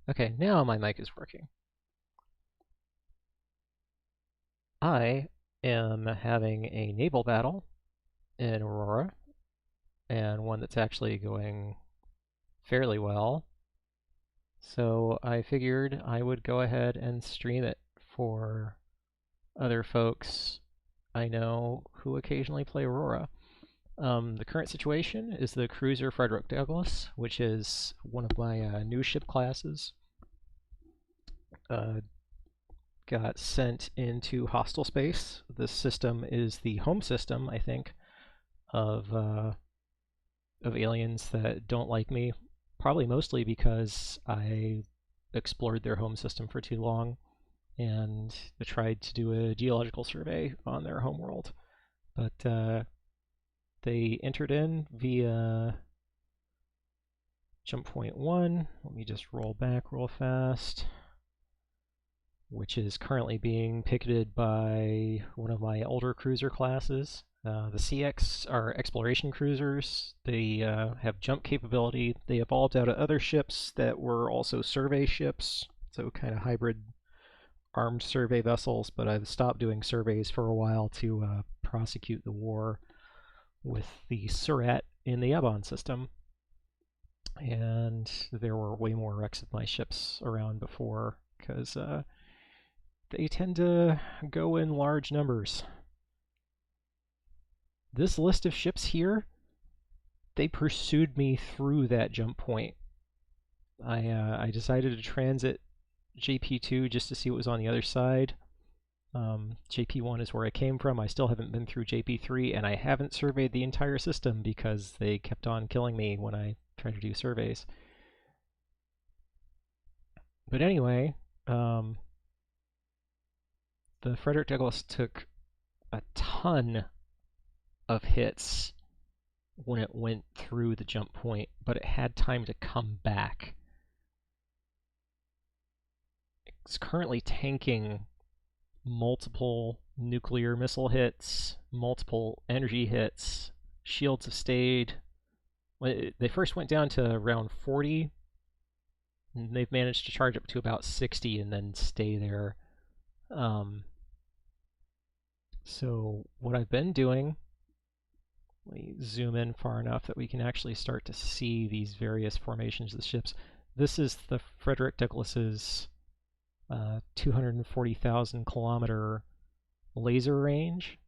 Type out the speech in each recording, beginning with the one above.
Okay, now my mic is working. I am having a naval battle in Aurora, and one that's actually going fairly well. So I figured I would go ahead and stream it for other folks I know who occasionally play Aurora. The current situation is the cruiser Frederick Douglas, which is one of my new ship classes. Uh, got sent into hostile space. This system is the home system, I think, of aliens that don't like me. Probably mostly because I explored their home system for too long and tried to do a geological survey on their home world. But they entered in via jump point 1. Let me just roll back real fast, which is currently being picketed by one of my older cruiser classes. The CX are exploration cruisers. They have jump capability. They evolved out of other ships that were also survey ships, so kind of hybrid armed survey vessels, but I've stopped doing surveys for a while to prosecute the war with the Surat in the Ebon system. And there were way more wrecks of my ships around before, because they tend to go in large numbers. This list of ships here, they pursued me through that jump point. I decided to transit JP2 just to see what was on the other side. JP1 is where I came from. I still haven't been through JP3, and I haven't surveyed the entire system because they kept on killing me when I tried to do surveys. But anyway, the Frederick Douglas took a ton of hits when it went through the jump point, but it had time to come back. It's currently tanking multiple nuclear missile hits, multiple energy hits. Shields have stayed. They first went down to around 40, and they've managed to charge up to about 60 and then stay there. So what I've been doing, let me zoom in far enough that we can actually start to see these various formations of the ships. This is the Frederick Douglass's 240,000 kilometer laser range.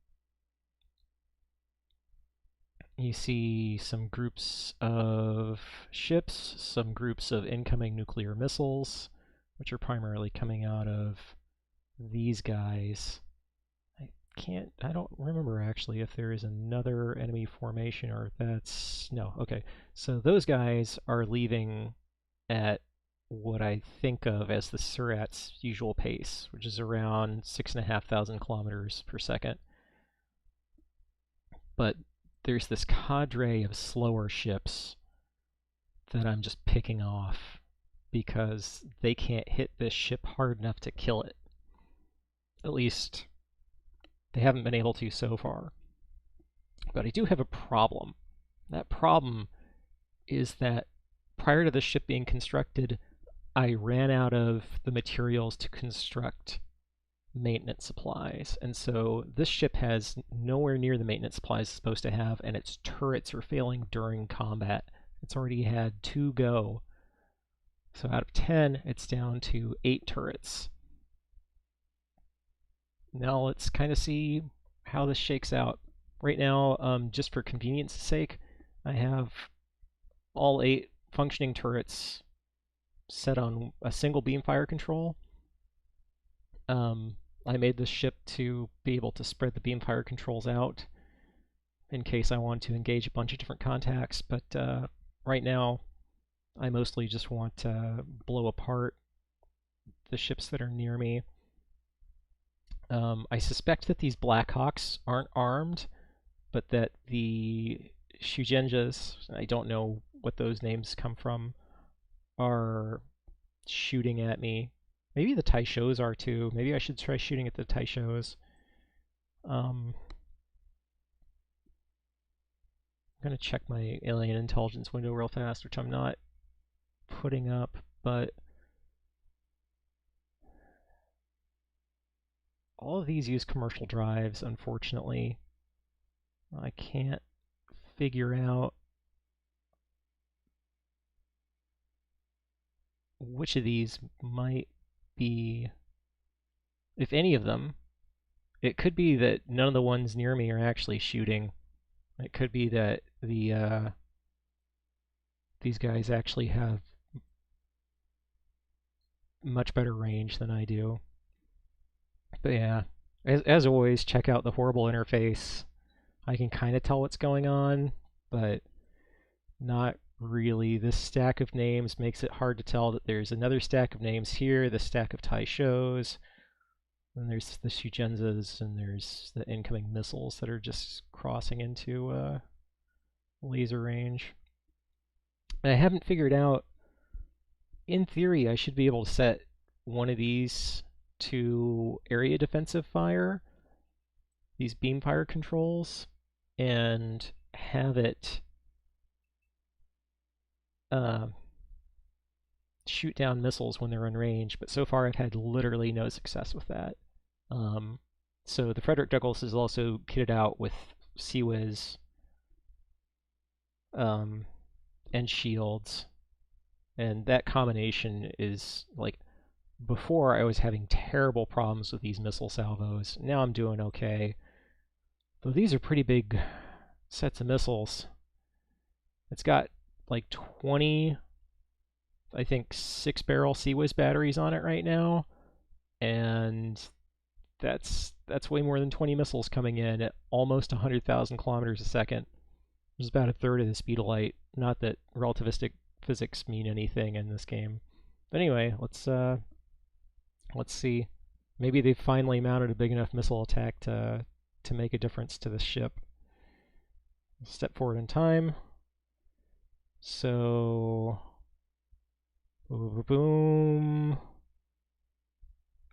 You see some groups of ships, some groups of incoming nuclear missiles, which are primarily coming out of these guys. I don't remember actually if there is another enemy formation or if that's, no, okay. So those guys are leaving at what I think of as the Surat's usual pace, which is around 6,500 kilometers per second. But there's this cadre of slower ships that I'm just picking off because they can't hit this ship hard enough to kill it. At least they haven't been able to so far. But I do have a problem. That problem is that prior to the ship being constructed, I ran out of the materials to construct maintenance supplies. And so this ship has nowhere near the maintenance supplies it's supposed to have, and its turrets are failing during combat. It's already had 2 go. So out of 10, it's down to 8 turrets. Now let's kind of see how this shakes out. Right now, just for convenience sake, I have all 8 functioning turrets set on a single beam fire control. I made this ship to be able to spread the beam fire controls out in case I want to engage a bunch of different contacts, but right now I mostly just want to blow apart the ships that are near me. I suspect that these Blackhawks aren't armed, but that the Shugenjas, I don't know what those names come from, are shooting at me. Maybe the Taishos are too. Maybe I should try shooting at the Taishos. I'm going to check my alien intelligence window real fast, which I'm not putting up, but all of these use commercial drives, unfortunately. I can't figure out which of these might be, if any of them. It could be that none of the ones near me are actually shooting. It could be that these guys actually have much better range than I do. But yeah, as always, check out the horrible interface. I can kind of tell what's going on, but not really. This stack of names makes it hard to tell that there's another stack of names here, the stack of Taishos, and there's the Shujenzas, and there's the incoming missiles that are just crossing into laser range. And I haven't figured out, in theory, I should be able to set one of these to area defensive fire, these beam fire controls, and have it shoot down missiles when they're in range, but so far I've had literally no success with that. So the Frederick Douglas is also kitted out with CWIS and shields, and that combination is like, before I was having terrible problems with these missile salvos. Now I'm doing okay. Though these are pretty big sets of missiles. It's got like 20, I think, 6-barrel CWIS batteries on it right now, and that's way more than 20 missiles coming in at almost 100,000 kilometers a second. Which is about a third of the speed of light. Not that relativistic physics mean anything in this game. But anyway, let's see. Maybe they've finally mounted a big enough missile attack to make a difference to this ship. Step forward in time. So, boom.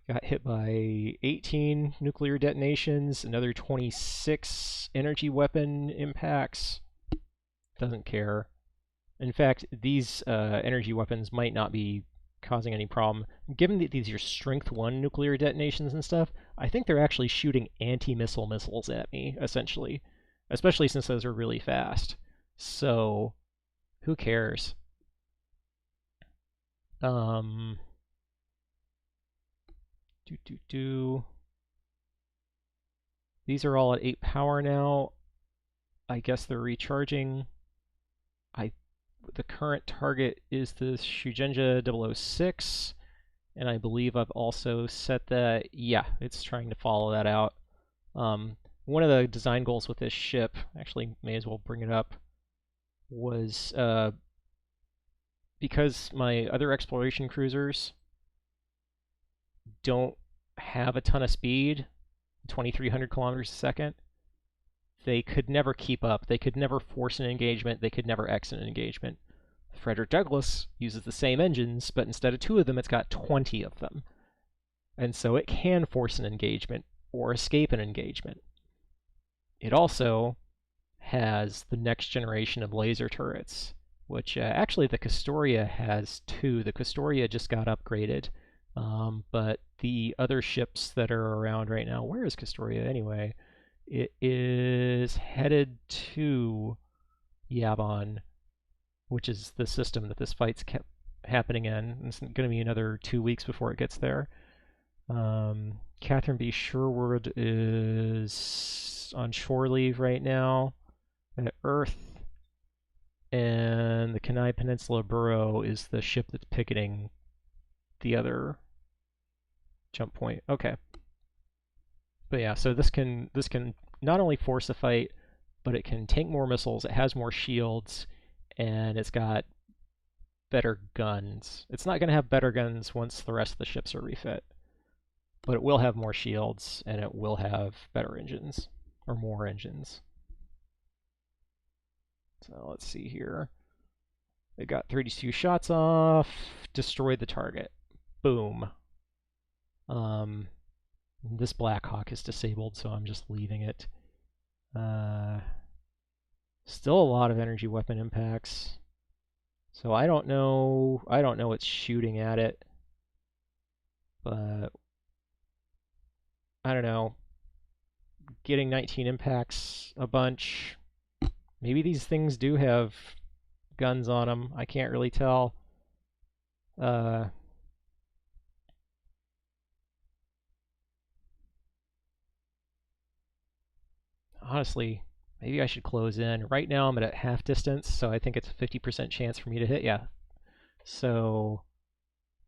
Got hit by 18 nuclear detonations, another 26 energy weapon impacts. Doesn't care. In fact, these energy weapons might not be causing any problem. Given that these are strength 1 nuclear detonations and stuff, I think they're actually shooting anti-missile missiles at me, essentially. Especially since those are really fast. So, who cares? These are all at 8 power now. I guess they're recharging. The current target is the Shugenja 006, and I believe I've also set that, yeah, it's trying to follow that out. One of the design goals with this ship, actually may as well bring it up, was because my other exploration cruisers don't have a ton of speed, 2,300 kilometers a second, they could never keep up. They could never force an engagement. They could never exit an engagement. The Frederick Douglas uses the same engines, but instead of 2 of them, it's got 20 of them. And so it can force an engagement or escape an engagement. It also has the next generation of laser turrets, which actually the Castoria has 2. The Castoria just got upgraded, but the other ships that are around right now, where is Castoria anyway? It is headed to Yavon, which is the system that this fight's kept happening in. It's going to be another 2 weeks before it gets there. Catherine B. Sherwood is on shore leave right now at Earth, and the Kenai Peninsula Borough is the ship that's picketing the other jump point. Okay. But yeah, so this can not only force a fight, but it can tank more missiles, it has more shields, and it's got better guns. It's not going to have better guns once the rest of the ships are refit, but it will have more shields, and it will have better engines, or more engines. So let's see here. It got 32 shots off, destroyed the target. Boom. This Black Hawk is disabled, so I'm just leaving it. Still a lot of energy weapon impacts. So I don't know what's shooting at it. But I don't know, getting 19 impacts a bunch. Maybe these things do have guns on them. I can't really tell. Honestly, maybe I should close in. Right now I'm at half distance, so I think it's a 50% chance for me to hit. Yeah. So,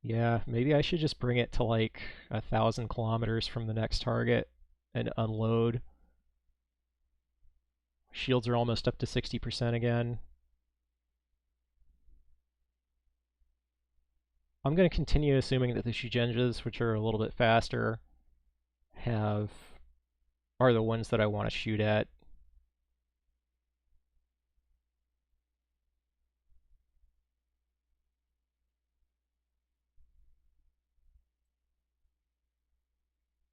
yeah, maybe I should just bring it to like 1,000 kilometers from the next target and unload. Shields are almost up to 60% again. I'm going to continue assuming that the Shugenjas, which are a little bit faster, are the ones that I want to shoot at.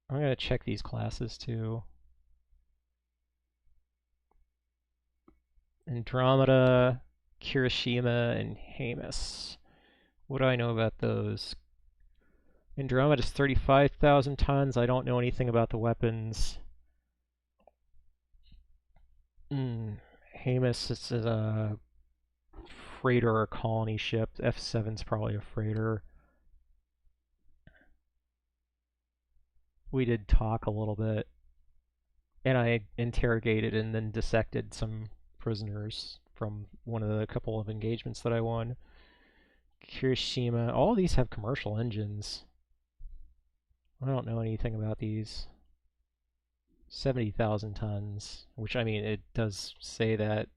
I'm going to check these classes too. Andromeda, Kirishima, and Hamus. What do I know about those? Andromeda's 35,000 tons. I don't know anything about the weapons. Hamus is a freighter or colony ship. F7's probably a freighter. We did talk a little bit, and I interrogated and then dissected some prisoners from one of the couple of engagements that I won. Kirishima, all these have commercial engines. I don't know anything about these. 70,000 tons, which, I mean, it does say that.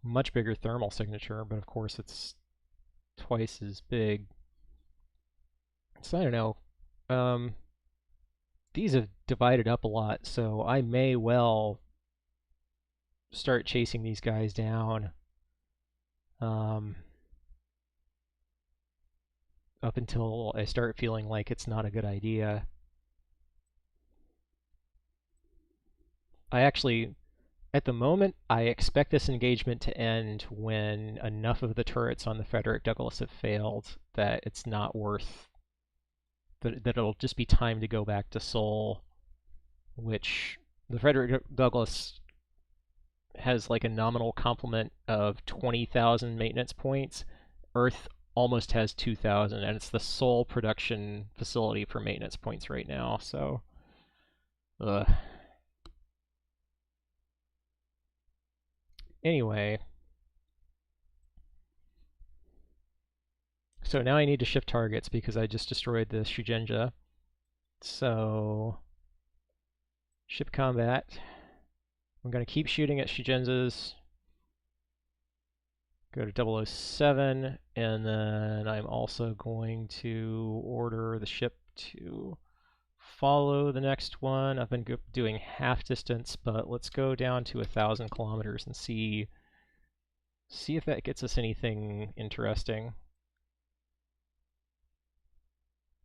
Much bigger thermal signature, but of course it's twice as big. So I don't know. These have divided up a lot, so I may well start chasing these guys down. Up until I start feeling like it's not a good idea. At the moment, I expect this engagement to end when enough of the turrets on the Frederick Douglas have failed that it's not worth, that it'll just be time to go back to Seoul, which the Frederick Douglas has like a nominal complement of 20,000 maintenance points. Earth almost has 2,000, and it's the sole production facility for maintenance points right now, so anyway, so now I need to shift targets because I just destroyed the Shugenja. So, ship combat. I'm going to keep shooting at Shugenjas. Go to 007, and then I'm also going to order the ship to follow the next one. I've been doing half distance, but let's go down to 1,000 kilometers and see if that gets us anything interesting.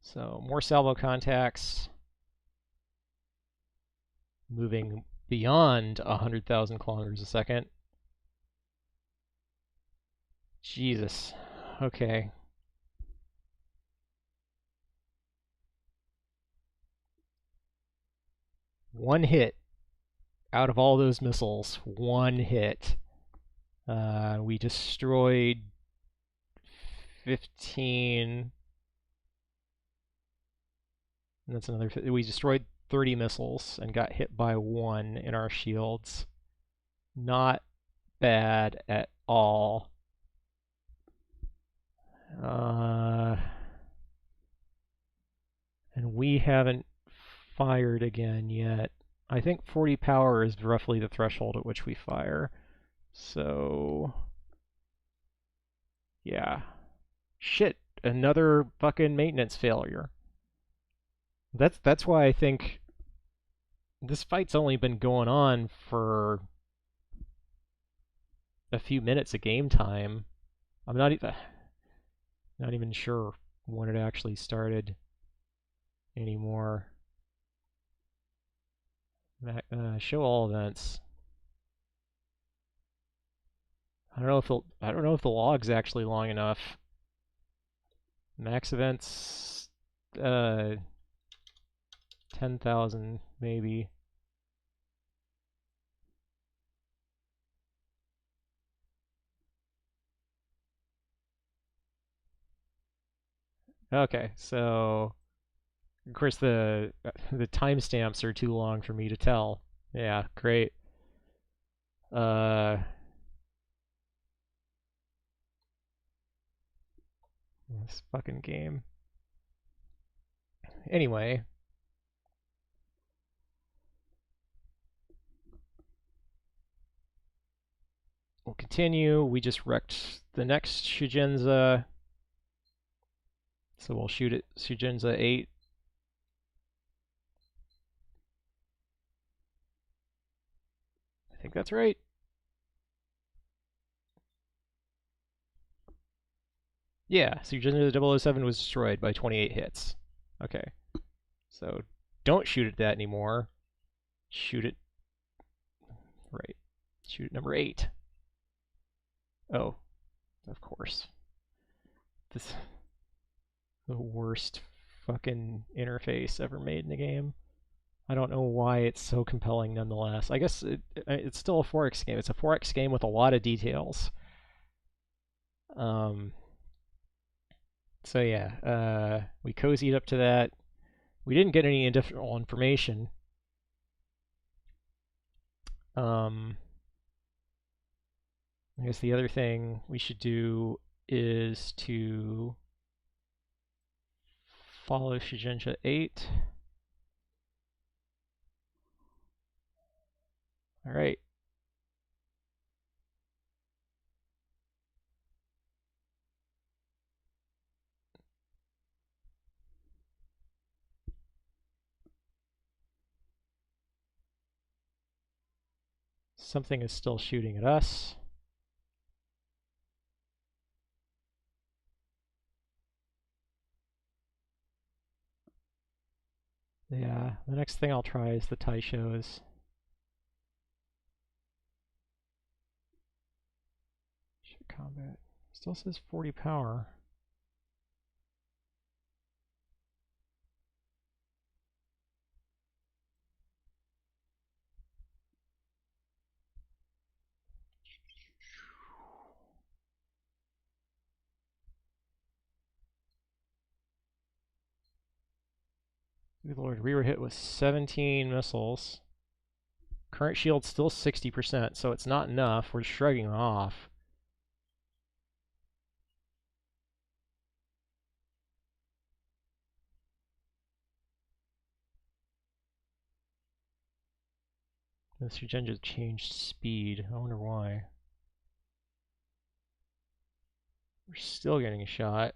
So more salvo contacts, moving beyond 100,000 kilometers a second. Jesus. Okay. One hit out of all those missiles. One hit. We destroyed 15. And that's another. We destroyed 30 missiles and got hit by one in our shields. Not bad at all. And we haven't fired again yet. I think 40 power is roughly the threshold at which we fire. So, yeah. Shit, another fucking maintenance failure. That's why I think this fight's only been going on for a few minutes of game time. I'm not even sure when it actually started anymore. Show all events. I don't know if the log's actually long enough. Max events 10 10,000 maybe. Okay, so of course the timestamps are too long for me to tell. Yeah, great. This fucking game. Anyway, we'll continue. We just wrecked the next Shugenza. So we'll shoot at Shugenza 8. I think that's right. Yeah, Shugenza 007 was destroyed by 28 hits. Okay. So don't shoot at that anymore. Shoot it. Right. Shoot at number 8. Oh, of course. This the worst fucking interface ever made in the game. I don't know why it's so compelling nonetheless. I guess it's still a 4X game. It's a 4X game with a lot of details. So yeah, we cozied up to that. We didn't get any additional information. I guess the other thing we should do is to follow Shugenja 8. All right. Something is still shooting at us. Yeah, the next thing I'll try is the Taishos. Ship combat. Still says 40 power. Good lord, we were hit with 17 missiles. Current shield's still 60%, so it's not enough. We're shrugging off. This Shugenja changed speed. I wonder why. We're still getting a shot.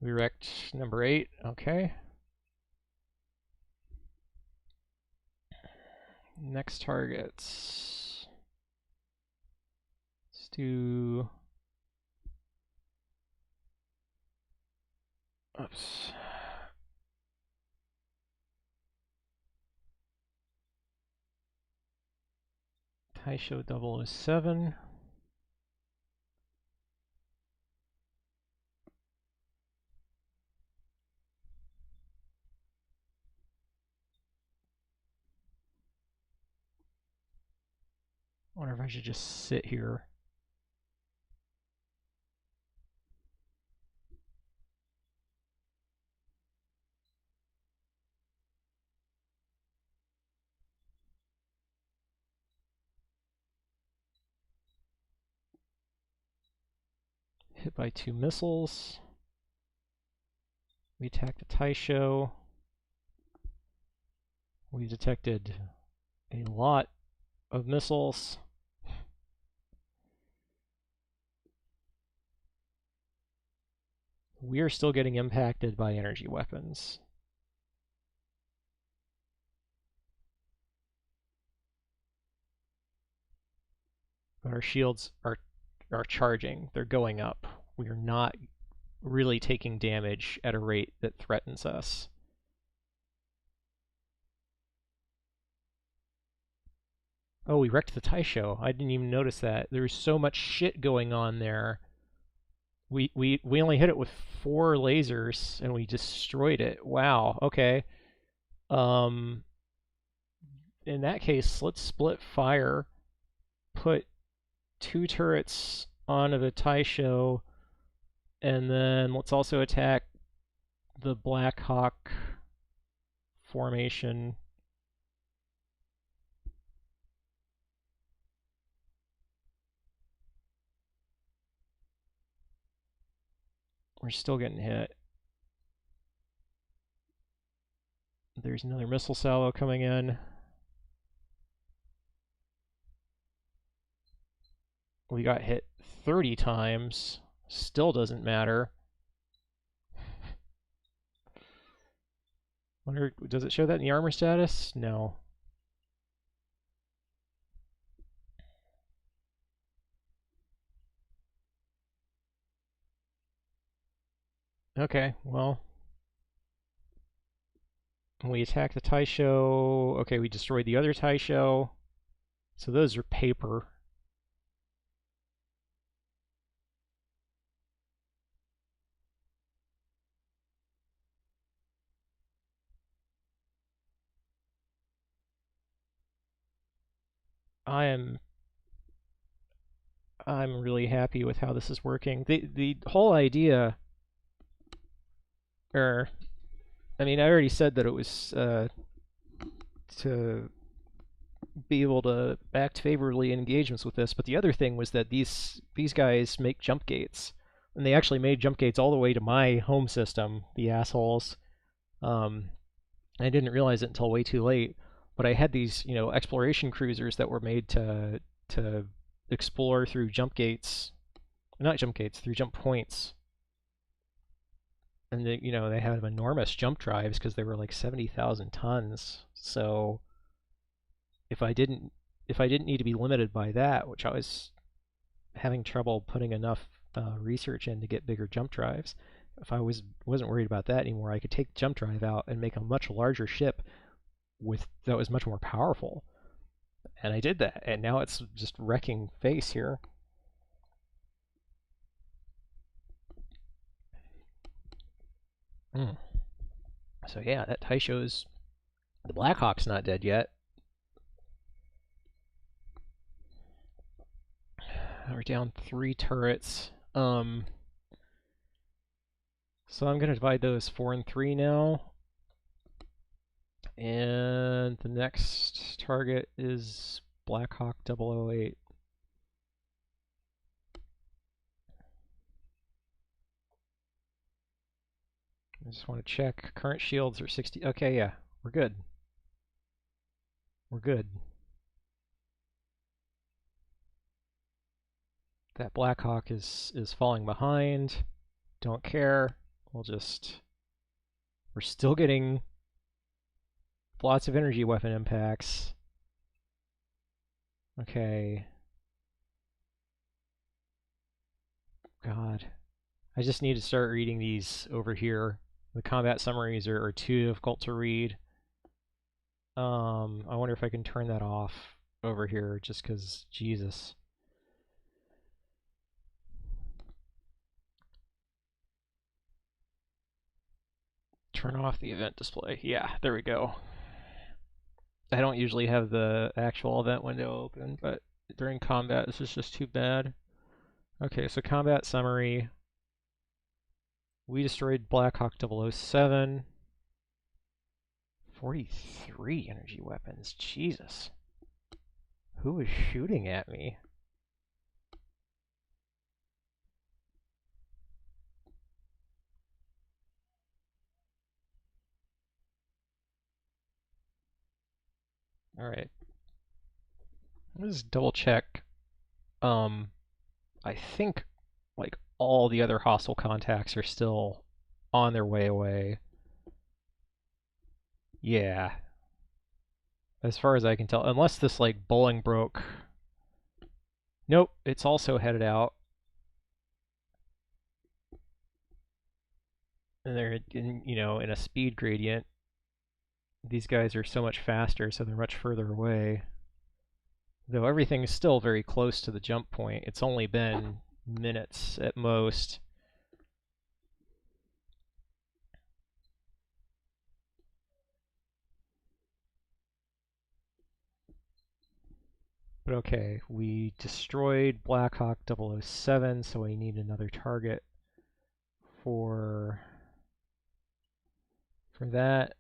We wrecked number 8. Okay. Next targets. Let's do... Oops. Taisho 007. I wonder if I should just sit here. Hit by 2 missiles. We attacked a Taisho. We detected a lot of missiles. We are still getting impacted by energy weapons. But our shields are charging. They're going up. We are not really taking damage at a rate that threatens us. Oh, we wrecked the Taisho. I didn't even notice that. There was so much shit going on there We only hit it with 4 lasers and we destroyed it. Wow. Okay. Um, in that case, let's split fire. Put 2 turrets onto the Taisho, and then let's also attack the Black Hawk formation. We're still getting hit. There's another missile salvo coming in. We got hit 30 times. Still doesn't matter. Wonder, does it show that in the armor status? No. Okay, well. We attacked the Taisho. Okay, we destroyed the other Taisho. So those are paper. I'm really happy with how this is working. The whole idea, I mean, I already said that it was to be able to act favorably in engagements with this, but the other thing was that these guys make jump gates, and they actually made jump gates all the way to my home system. The assholes. I didn't realize it until way too late, but I had these, exploration cruisers that were made to explore through jump gates, not jump gates, through jump points. And they had enormous jump drives because they were like 70,000 tons. So if I didn't need to be limited by that, which I was having trouble putting enough research in to get bigger jump drives, if I wasn't worried about that anymore, I could take the jump drive out and make a much larger ship that was much more powerful. And I did that, and now it's just wrecking face here. So yeah, that Taisho's... The Black Hawk's not dead yet. We're down 3 turrets. So I'm going to divide those 4 and 3 now. And the next target is Black Hawk 008. I just want to check. Current shields are 60. Okay, yeah, we're good. We're good. That Black Hawk is falling behind. Don't care. We're still getting lots of energy weapon impacts. Okay. God. I just need to start reading these over here. The combat summaries are too difficult to read. I wonder if I can turn that off over here, just because, Jesus. Turn off the event display. Yeah, there we go. I don't usually have the actual event window open, but during combat, this is just too bad. Okay, so combat summary. We destroyed Black Hawk 007. 43 energy weapons. Jesus. Who is shooting at me? Alright. Let's just double check. I think like all the other hostile contacts are still on their way away. Yeah. As far as I can tell, unless this like bowling broke. Nope, it's also headed out. And they're in a speed gradient. These guys are so much faster, so they're much further away. Though everything is still very close to the jump point. It's only been minutes at most. But okay, we destroyed Blackhawk 007, so we need another target for that.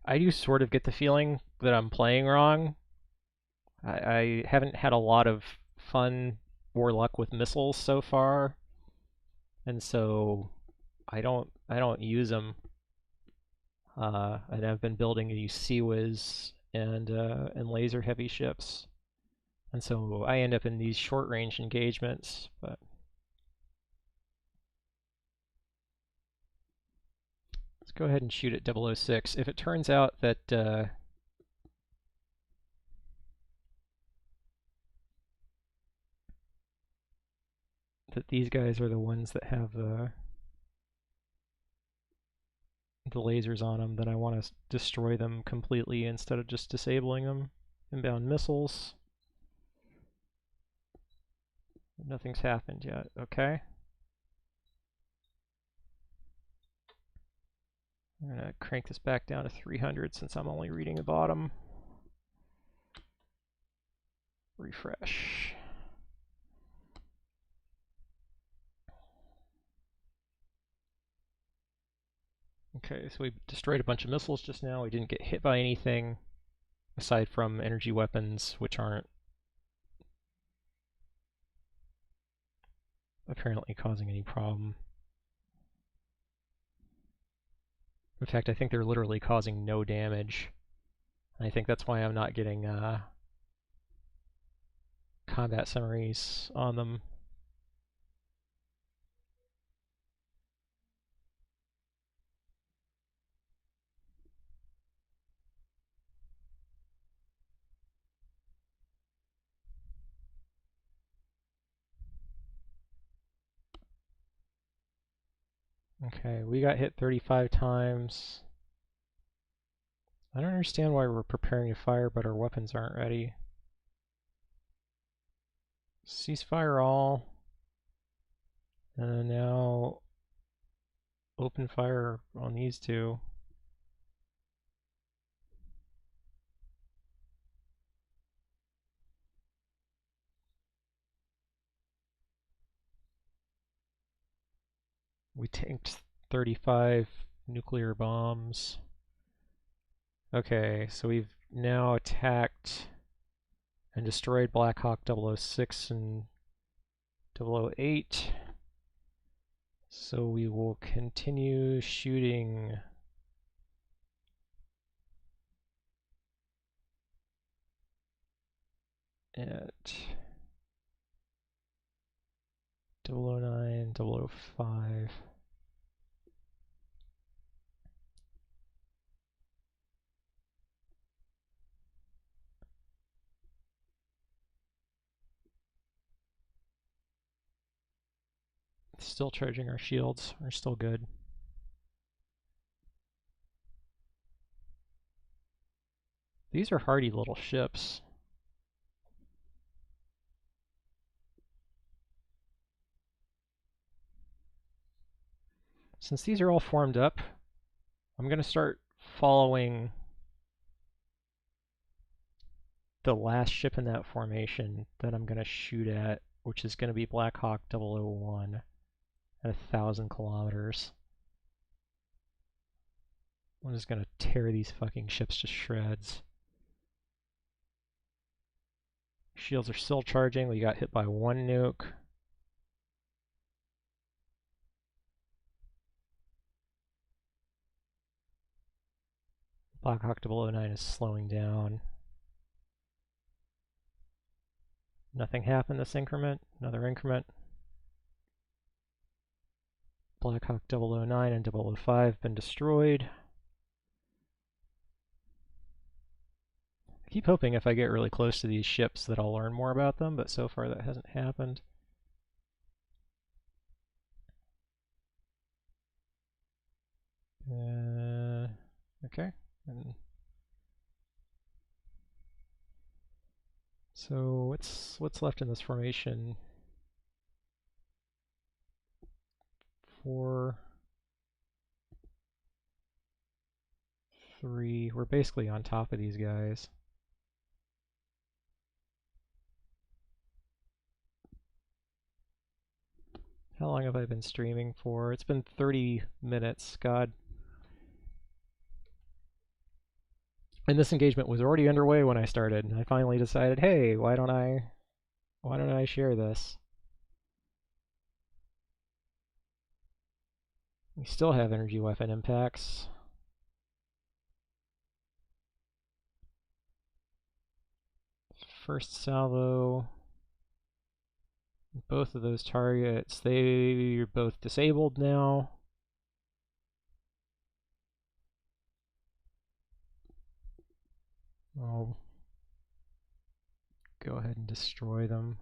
I do sort of get the feeling that I'm playing wrong. I haven't had a lot of fun or luck with missiles so far, and so I don't use them. And I've been building these Sea-Wiz and laser heavy ships, and so I end up in these short range engagements. But let's go ahead and shoot at 006. If it turns out that these guys are the ones that have the lasers on them, then I want to destroy them completely instead of just disabling them. Inbound missiles. Nothing's happened yet. Okay. I'm going to crank this back down to 300 since I'm only reading the bottom. Refresh. Okay, so we destroyed a bunch of missiles just now. We didn't get hit by anything aside from energy weapons, which aren't apparently causing any problem. In fact, I think they're literally causing no damage. And I think that's why I'm not getting combat summaries on them. Okay, we got hit 35 times. I don't understand why we're preparing to fire, but our weapons aren't ready. Ceasefire all. And now open fire on these two. We tanked 35 nuclear bombs. Okay, so we've now attacked and destroyed Blackhawk 006 and 008. So we will continue shooting at 009, 005. Still charging our shields. We're still good. These are hardy little ships. Since these are all formed up, I'm going to start following the last ship in that formation that I'm going to shoot at, which is going to be Blackhawk 001 at 1,000 kilometers. I'm just going to tear these fucking ships to shreds. Shields are still charging. We got hit by one nuke. Blackhawk 009 is slowing down. Nothing happened this increment. Another increment. Blackhawk 009 and 005 been destroyed. I keep hoping if I get really close to these ships that I'll learn more about them, but so far that hasn't happened. Okay. And so what's left in this formation? 4, 3. We're basically on top of these guys. How long have I been streaming for? It's been 30 minutes, God. And this engagement was already underway when I started, and I finally decided, hey, why don't I share this? We still have energy weapon impacts. First salvo. Both of those targets, they're both disabled now. I'll go ahead and destroy them.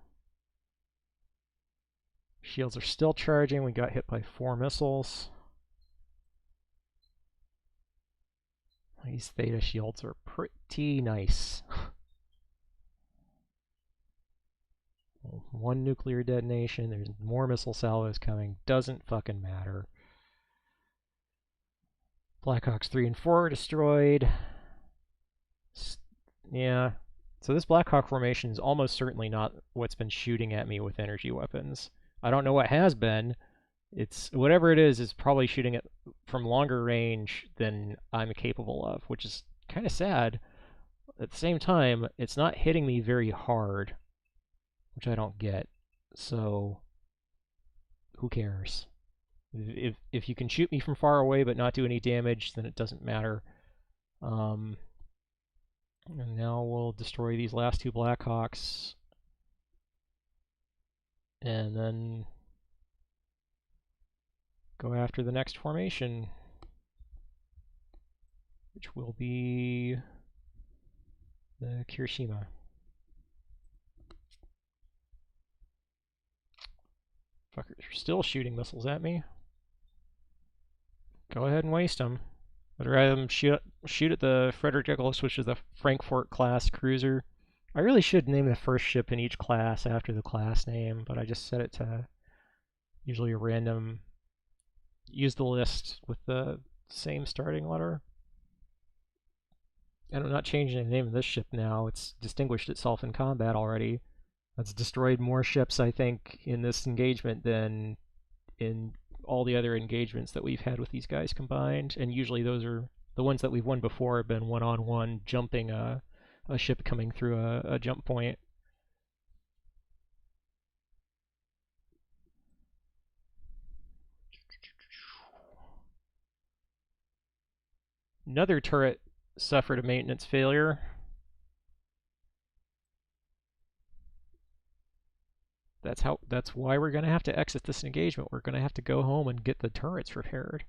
Shields are still charging. We got hit by 4 missiles. These Theta shields are pretty nice. 1 nuclear detonation. There's more missile salvos coming. Doesn't fucking matter. Blackhawks 3 and 4 are destroyed. Yeah. So this Blackhawk formation is almost certainly not what's been shooting at me with energy weapons. I don't know what has been. It's whatever it is probably shooting it from longer range than I'm capable of, which is kind of sad. At the same time, it's not hitting me very hard, which I don't get. So who cares? If you can shoot me from far away but not do any damage, then it doesn't matter. And now we'll destroy these last 2 Blackhawks, and then go after the next formation, which will be the Kirishima. Fuckers are still shooting missiles at me. Go ahead and waste them. I'd rather them shoot at the Frederick Douglas, which is the Frankfurt class cruiser. I really should name the first ship in each class after the class name, but I just set it to usually a random. Use the list with the same starting letter. And I'm not changing the name of this ship now. It's distinguished itself in combat already. It's destroyed more ships, I think, in this engagement than in all the other engagements that we've had with these guys combined. And usually those are the ones that we've won before have been one-on-one, jumping a ship coming through a jump point. Another turret suffered a maintenance failure. That's why we're going to have to exit this engagement. We're going to have to go home and get the turrets repaired.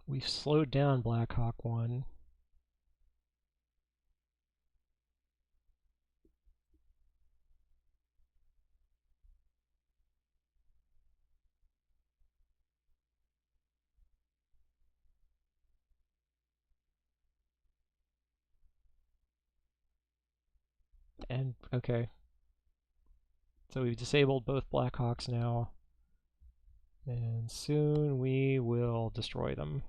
We've slowed down Blackhawk 1. And, okay. So we've disabled both Blackhawks now. And soon we will destroy them.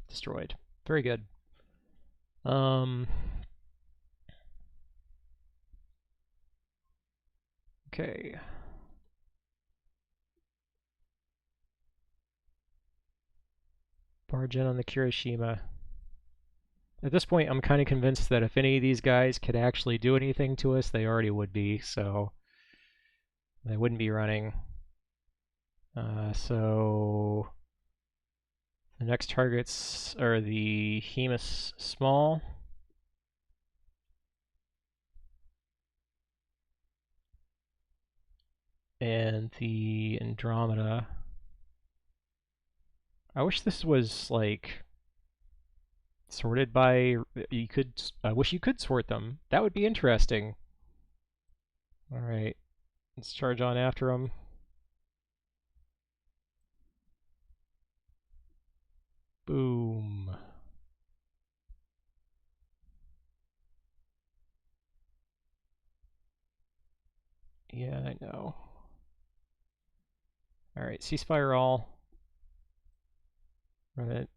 Destroyed. Very good. Okay. Barge in on the Kirishima. At this point, I'm kind of convinced that if any of these guys could actually do anything to us, they already would be, so they wouldn't be running. So the next targets are the Hemus Small. And the Andromeda. I wish this was like sorted by I wish you could sort them. That would be interesting. All right. Let's charge on after them. Boom. I know. Alright, ceasefire all. We're at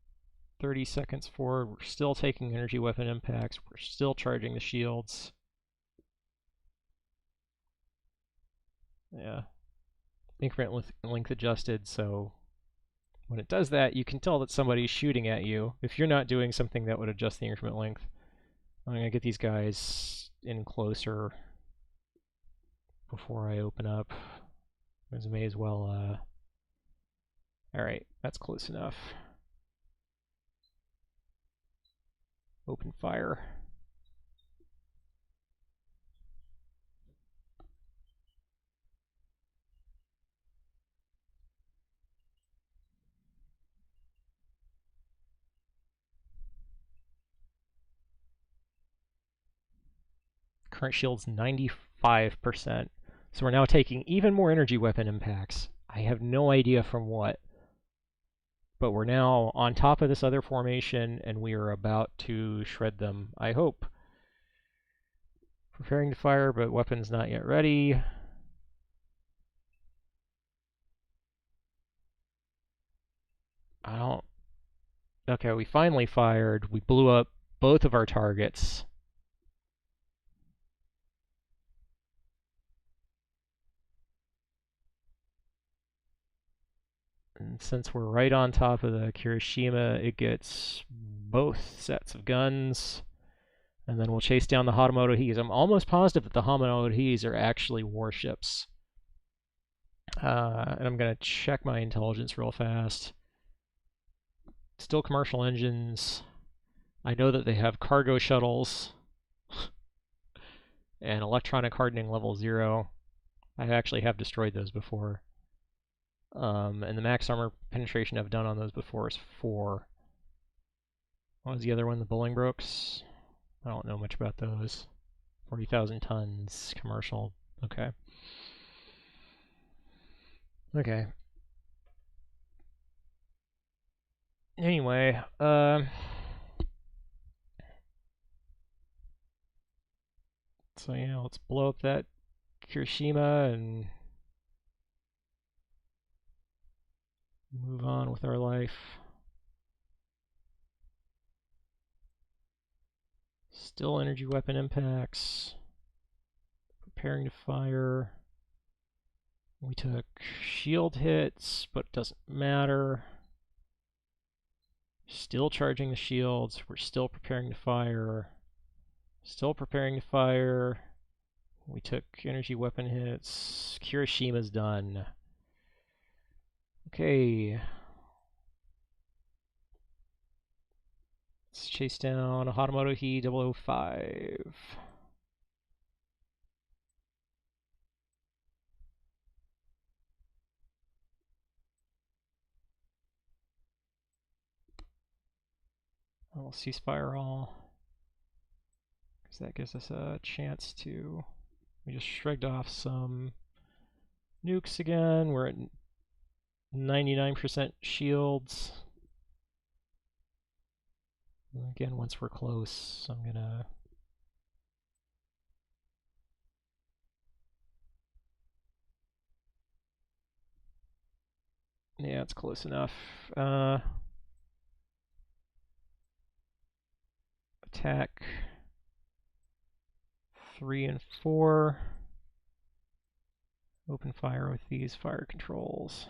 30 seconds forward. We're still taking energy weapon impacts. We're still charging the shields. Yeah. Increment length adjusted, so when it does that, you can tell that somebody's shooting at you if you're not doing something that would adjust the increment length. I'm going to get these guys in closer before I open up. I may as well, alright, that's close enough. Open fire. Current shield's 95%. So we're now taking even more energy weapon impacts. I have no idea from what. But we're now on top of this other formation, and we are about to shred them, I hope. Preparing to fire, but weapons not yet ready. I don't... Okay, we finally fired. We blew up both of our targets. And since we're right on top of the Kirishima, it gets both sets of guns. And then we'll chase down the Hatamoto-Kazes. I'm almost positive that the Hatamoto-Kazes are actually warships. And I'm going to check my intelligence real fast. Still commercial engines. I know that they have cargo shuttles and electronic hardening level 0. I actually have destroyed those before. And the max armor penetration I've done on those before is 4. What was the other one? The Bolingbrookes? I don't know much about those. 40,000 tons commercial. Okay. Okay. Anyway, so yeah, let's blow up that Kirishima and move on with our life. Still energy weapon impacts. Preparing to fire. We took shield hits, but it doesn't matter. Still charging the shields. We're still preparing to fire. Still preparing to fire. We took energy weapon hits. Kirishima's done. Okay. Let's chase down a Hatamoto-Kazes 005. We'll ceasefire all, because that gives us a chance to... We just shrugged off some nukes again. We're at 99% shields. Again, once we're close, I'm gonna... Yeah, it's close enough. Attack 3 and 4. Open fire with these fire controls.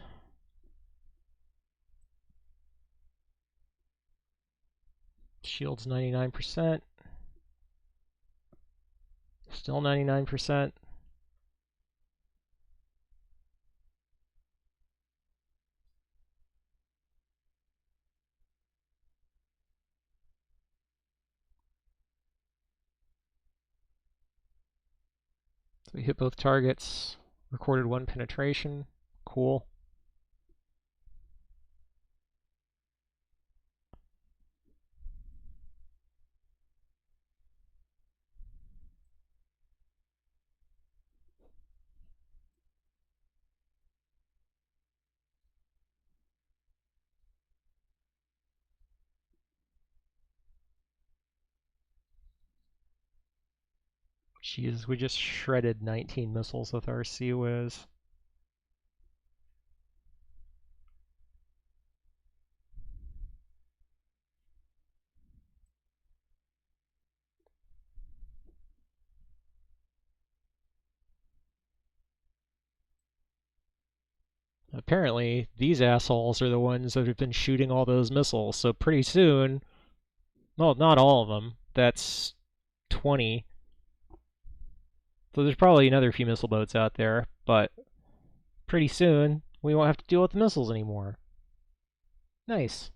Shield's 99%. Still 99%. So we hit both targets. Recorded 1 penetration. Cool. Jesus, we just shredded 19 missiles with our Sea Whiz. Apparently, these assholes are the ones that have been shooting all those missiles, so pretty soon, well, not all of them, that's 20. So there's probably another few missile boats out there, but pretty soon, we won't have to deal with the missiles anymore. Nice.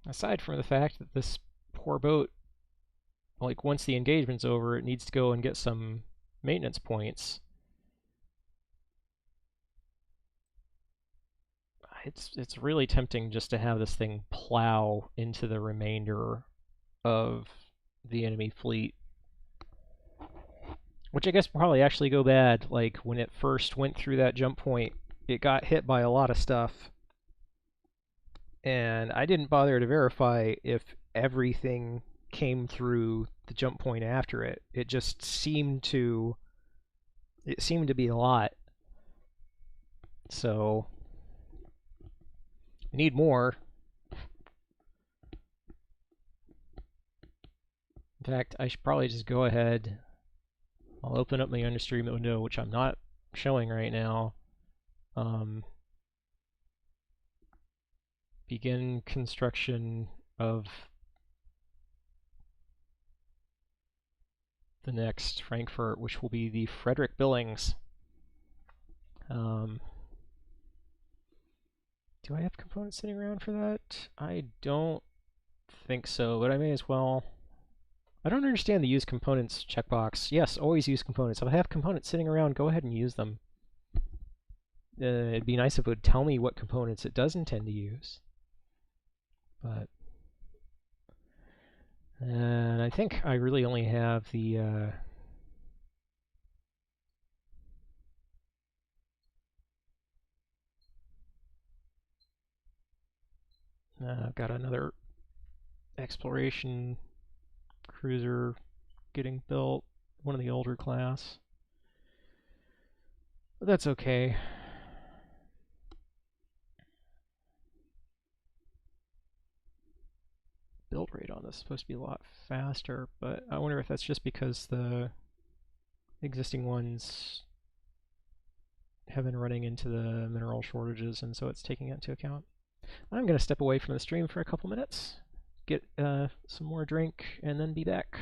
Aside from the fact that this poor boat, like, once the engagement's over, it needs to go and get some maintenance points. It's really tempting just to have this thing plow into the remainder of the enemy fleet. Which I guess will probably actually go bad. Like, when it first went through that jump point, it got hit by a lot of stuff. And I didn't bother to verify if everything came through the jump point after it. It just seemed to... It seemed to be a lot. So... we need more. In fact, I should probably just go ahead. I'll open up my Understream window, which I'm not showing right now. Begin construction of the next Frankfurt, which will be the Frederick Billings. Do I have components sitting around for that? I don't think so, but I may as well. I don't understand the use components checkbox. Yes, always use components. If I have components sitting around, go ahead and use them. It'd be nice if it would tell me what components it does intend to use. But... and I think I really only have the... I've got another exploration cruiser getting built, one of the older class. But that's okay. Build rate on this is supposed to be a lot faster, but I wonder if that's just because the existing ones have been running into the mineral shortages, and so it's taking it into account. I'm going to step away from the stream for a couple minutes, get some more drink, and then be back.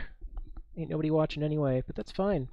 Ain't nobody watching anyway, but that's fine.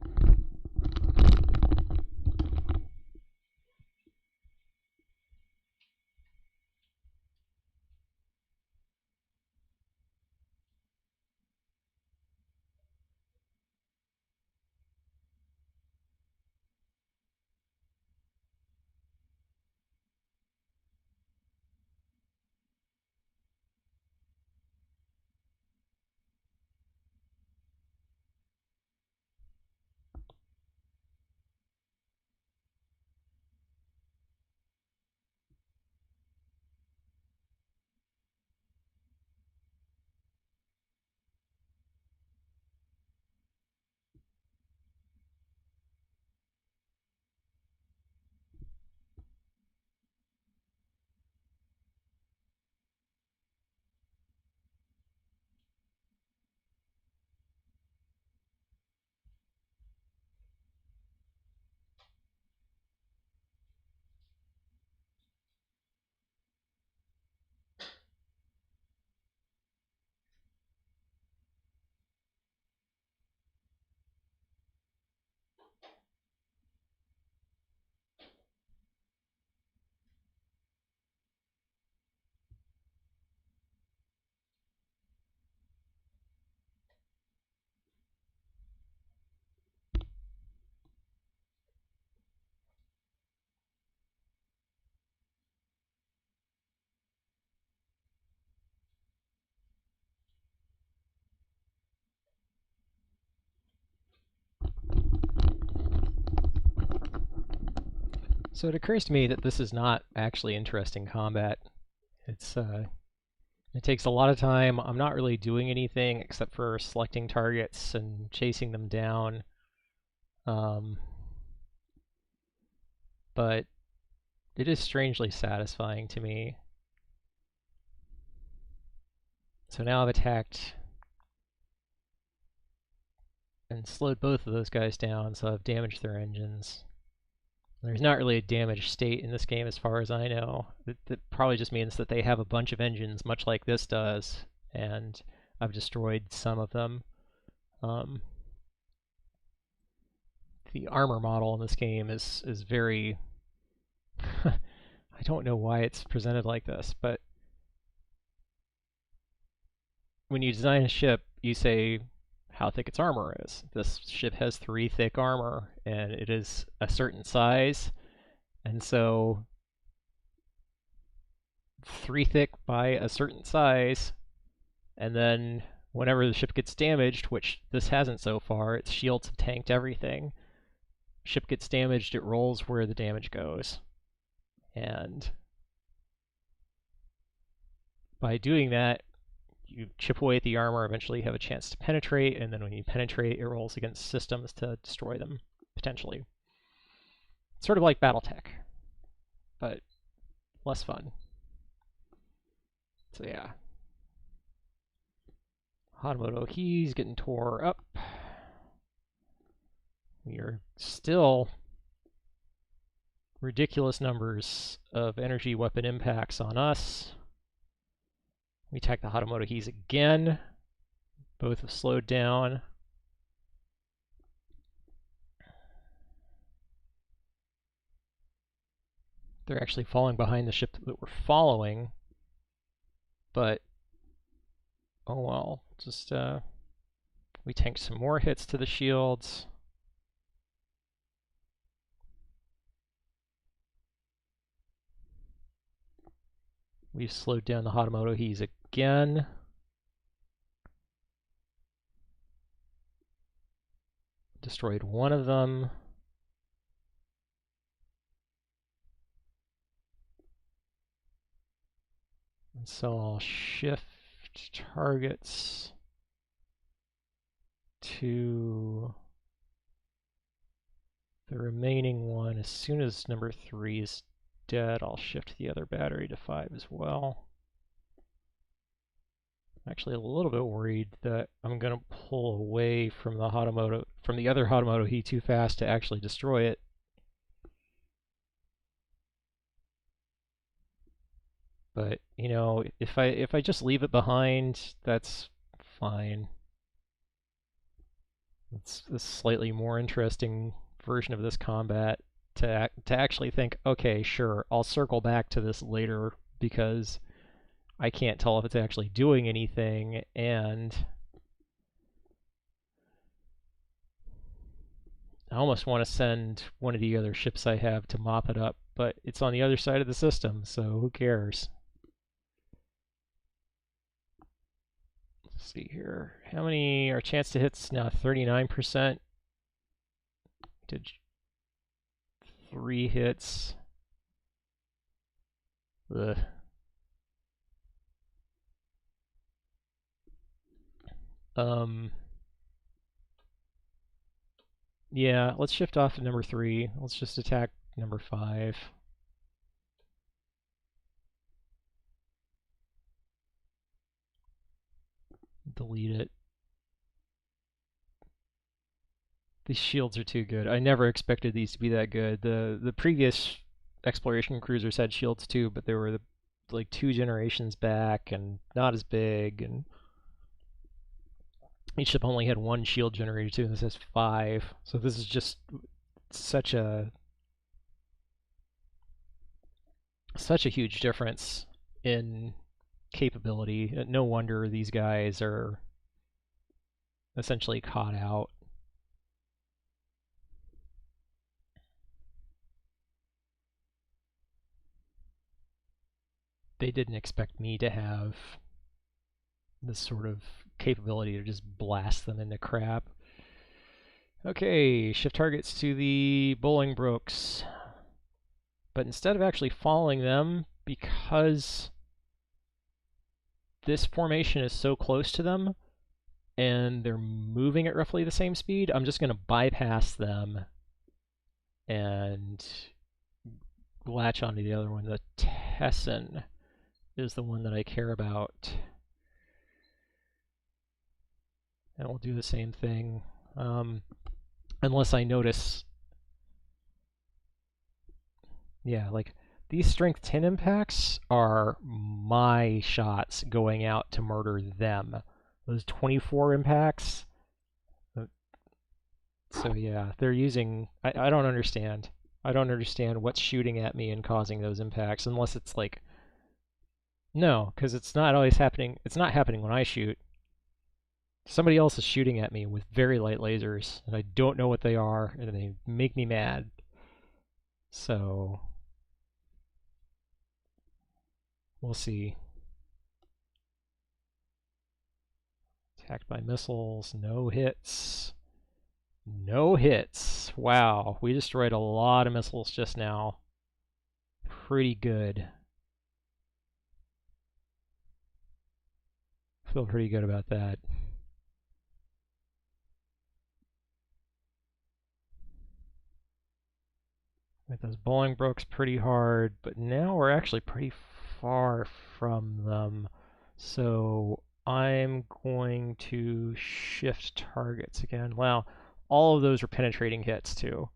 So it occurs to me that this is not actually interesting combat. It takes a lot of time. I'm not really doing anything except for selecting targets and chasing them down. But it is strangely satisfying to me. So now I've attacked and slowed both of those guys down, so I've damaged their engines. There's not really a damaged state in this game as far as I know. That probably just means that they have a bunch of engines, much like this does, and I've destroyed some of them. The armor model in this game is very... I don't know why it's presented like this, but when you design a ship, you say how thick its armor is. This ship has 3 thick armor, and it is a certain size, and so 3 thick by a certain size, and then whenever the ship gets damaged, which this hasn't so far, its shields have tanked everything. Ship gets damaged, it rolls where the damage goes. And by doing that, you chip away at the armor, eventually you have a chance to penetrate, and then when you penetrate, it rolls against systems to destroy them, potentially. Sort of like Battletech, but less fun. So yeah. Hatamoto-Kazes getting tore up. We are still ridiculous numbers of energy weapon impacts on us. We attack the Hatamoto-Kazes again. Both have slowed down. They're actually falling behind the ship that we're following. But, oh well. Just, we tanked some more hits to the shields. We've slowed down the Hatamoto-Kazes again. Destroyed one of them. And so I'll shift targets to the remaining one. As soon as number 3 is dead, I'll shift the other battery to 5 as well. I'm actually a little bit worried that I'm going to pull away from the other Hatamoto-Kazes too fast to actually destroy it. But, you know, if I just leave it behind, that's fine. It's a slightly more interesting version of this combat to actually think, okay, sure, I'll circle back to this later because I can't tell if it's actually doing anything, and I almost want to send one of the other ships I have to mop it up, but it's on the other side of the system, so who cares? Let's see here. How many, our chance to hit's now 39%. Did 3 hits. Ugh. Yeah, let's shift off to number 3. Let's just attack number 5. Delete it. These shields are too good. I never expected these to be that good. The previous exploration cruisers had shields too, but they were like 2 generations back and not as big, and each ship only had 1 shield generator too, and this has 5. So this is just such a huge difference in capability. No wonder these guys are essentially caught out. They didn't expect me to have this sort of capability to just blast them into crap. Okay, shift targets to the Bollingbrooks. But instead of actually following them, because this formation is so close to them, and they're moving at roughly the same speed, I'm just going to bypass them and latch onto the other one. The Tessin is the one that I care about. And we'll do the same thing. Unless I notice... Yeah, like, these strength 10 impacts are my shots going out to murder them. Those 24 impacts... So yeah, they're using... I don't understand. I don't understand what's shooting at me and causing those impacts, unless it's like... No, because it's not always happening... It's not happening when I shoot. Somebody else is shooting at me with very light lasers, and I don't know what they are, and they make me mad. So... We'll see. Attacked by missiles, no hits. No hits. Wow, we destroyed a lot of missiles just now. Pretty good. Feel pretty good about that. Right, those Bolingbroke's pretty hard, but now we're actually pretty far from them. So I'm going to shift targets again. Wow, all of those are penetrating hits too.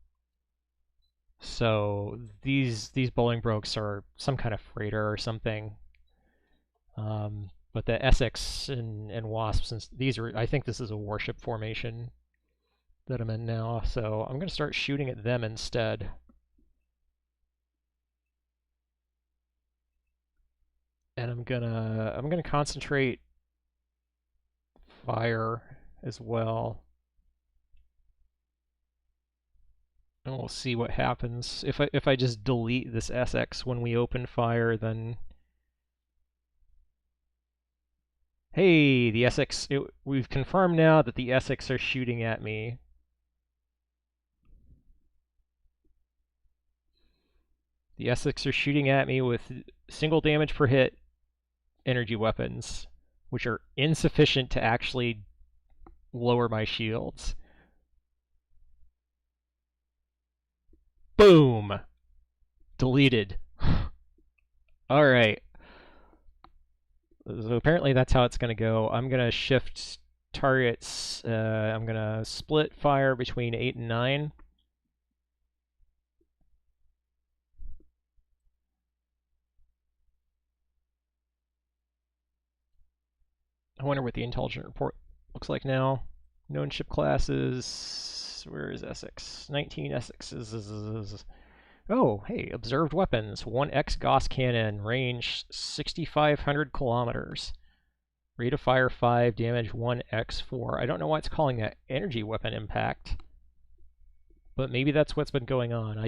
So these Bolingbroke's are some kind of freighter or something. But the Essex and Wasps, since these are, I think this is a warship formation that I'm in now. So I'm going to start shooting at them instead. And I'm gonna concentrate fire as well. And we'll see what happens. If I just delete this Essex when we open fire, then... Hey, the Essex... we've confirmed now that the Essex are shooting at me. The Essex are shooting at me with single damage per hit energy weapons, which are insufficient to actually lower my shields. Boom! Deleted. Alright. So apparently that's how it's going to go. I'm going to shift targets. I'm going to split fire between 8 and 9. I wonder what the intelligence report looks like now. Known ship classes. Where is Essex? 19 Essexes. Oh, hey, observed weapons. 1X Gauss cannon, range 6,500 kilometers. Rate of fire 5, damage 1x4. I don't know why it's calling that energy weapon impact. But maybe that's what's been going on.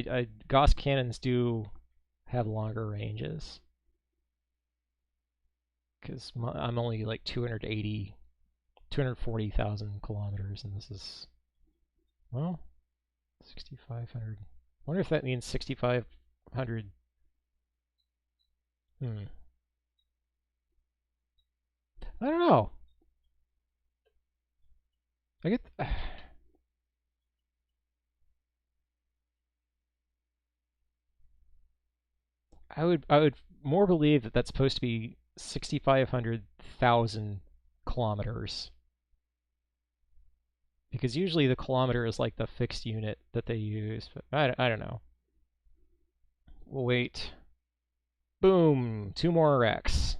Gauss cannons do have longer ranges. Because I'm only like 240,000 kilometers, and this is, well, 6,500. I wonder if that means 6,500. I don't know. I get... I would more believe that that's supposed to be 6,500,000 kilometers. Because usually the kilometer is like the fixed unit that they use. But I don't know. We'll wait. Boom! 2 more wrecks.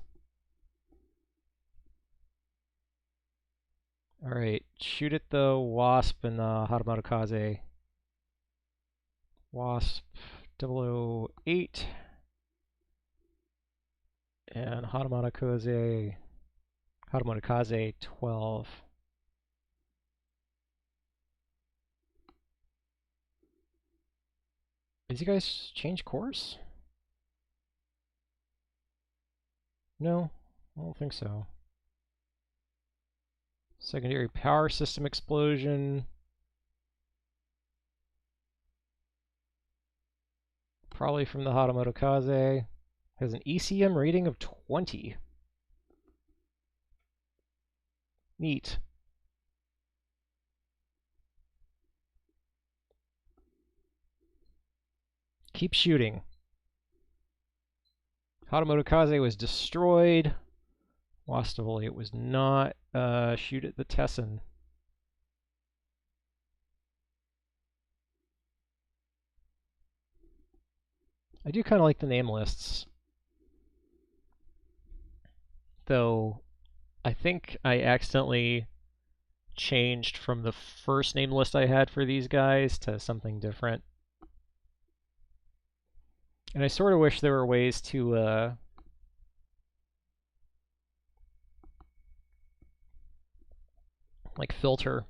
Alright, shoot at the Wasp and the Hatamoto-Kazes. Wasp 008. And Hatamoto-Kazes 12. Did you guys change course? No, I don't think so. Secondary power system explosion. Probably from the Hatamoto-Kaze. Has an ECM rating of 20. Neat. Keep shooting. Hatamoto-Kaze was destroyed. Wastively, it was not. Shoot at the Tessin. I do kind of like the name lists. Though, I think I accidentally changed from the first name list I had for these guys to something different. And I sort of wish there were ways to like filter,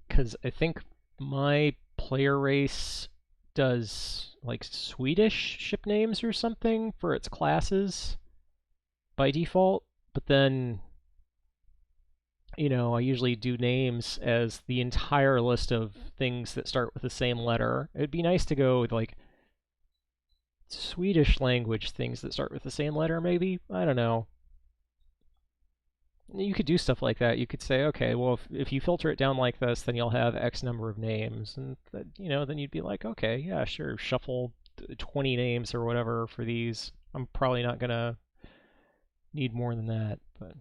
because I think my player race does like Swedish ship names or something for its classes by default, but then I usually do names as the entire list of things that start with the same letter. It'd be nice to go with like Swedish language things that start with the same letter, maybe? I don't know. You could do stuff like that. You could say, okay, well, if you filter it down like this, then you'll have X number of names, and then you'd be like, okay, yeah, sure, shuffle 20 names or whatever for these. I'm probably not gonna need more than that, but.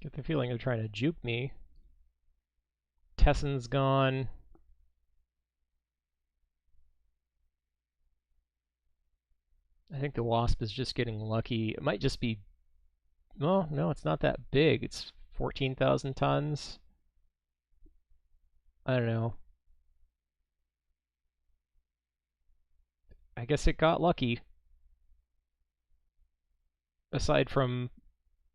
Get the feeling they're trying to juke me. Tessin's gone. I think the Wasp is just getting lucky. It might just be... Well, no, it's not that big. It's 14,000 tons. I don't know. I guess it got lucky. Aside from,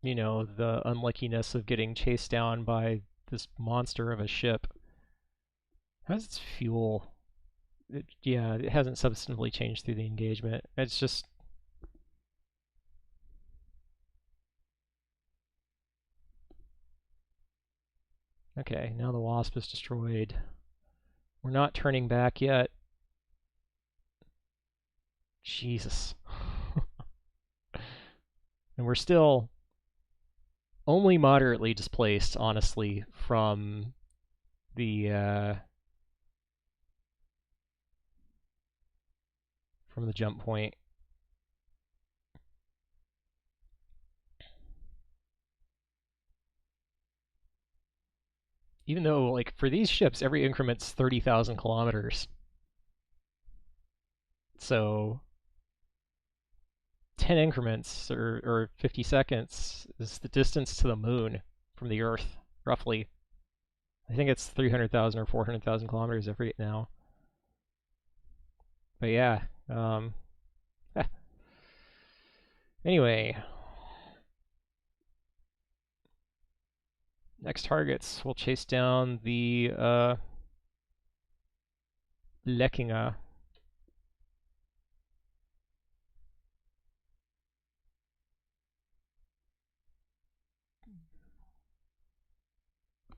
the unluckiness of getting chased down by this monster of a ship. How's its fuel? Yeah, it hasn't substantively changed through the engagement. It's just... Okay, now the Wasp is destroyed. We're not turning back yet. Jesus. And we're still only moderately displaced, honestly, from the jump point. Even though, like, for these ships, every increment's 30,000 kilometers. So 10 increments, or 50 seconds, is the distance to the moon from the Earth, roughly. I think it's 300,000 or 400,000 kilometers every now. But yeah. Anyway. Next targets, we'll chase down the Leckinga.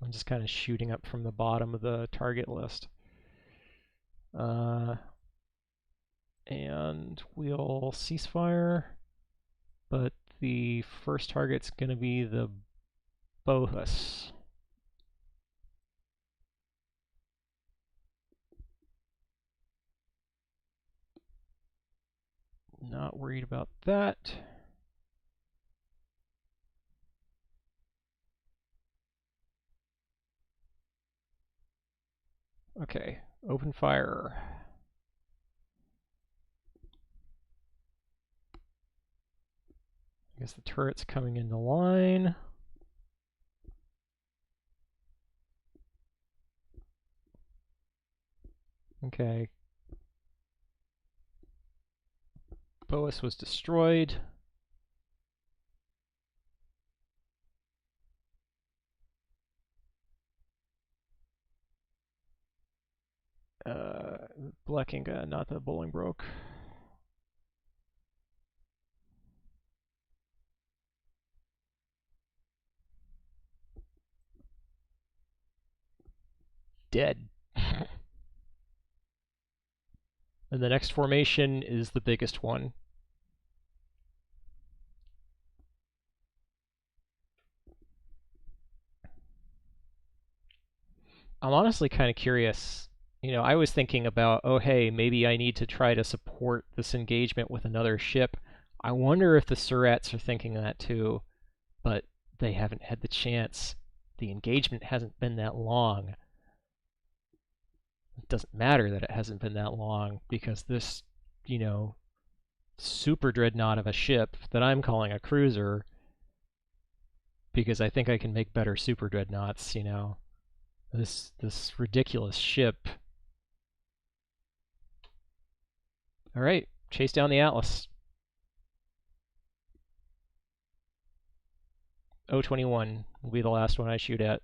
I'm just kind of shooting up from the bottom of the target list. And we'll ceasefire, but the first target's going to be the Bohus. Not worried about that. Okay, open fire. I guess the turret's coming into line. Okay. Boas was destroyed. Blackinga, not the Bolingbroke. dead. And the next formation is the biggest one. I'm honestly kind of curious. You know, I was thinking about, oh hey, maybe I need to try to support this engagement with another ship. I wonder if the Surats are thinking that too, but they haven't had the chance. The engagement hasn't been that long. It doesn't matter that it hasn't been that long, because this, you know, super dreadnought of a ship that I'm calling a cruiser, because I think I can make better super dreadnoughts, you know. This ridiculous ship. Alright, chase down the Atlas. 021 will be the last one I shoot at.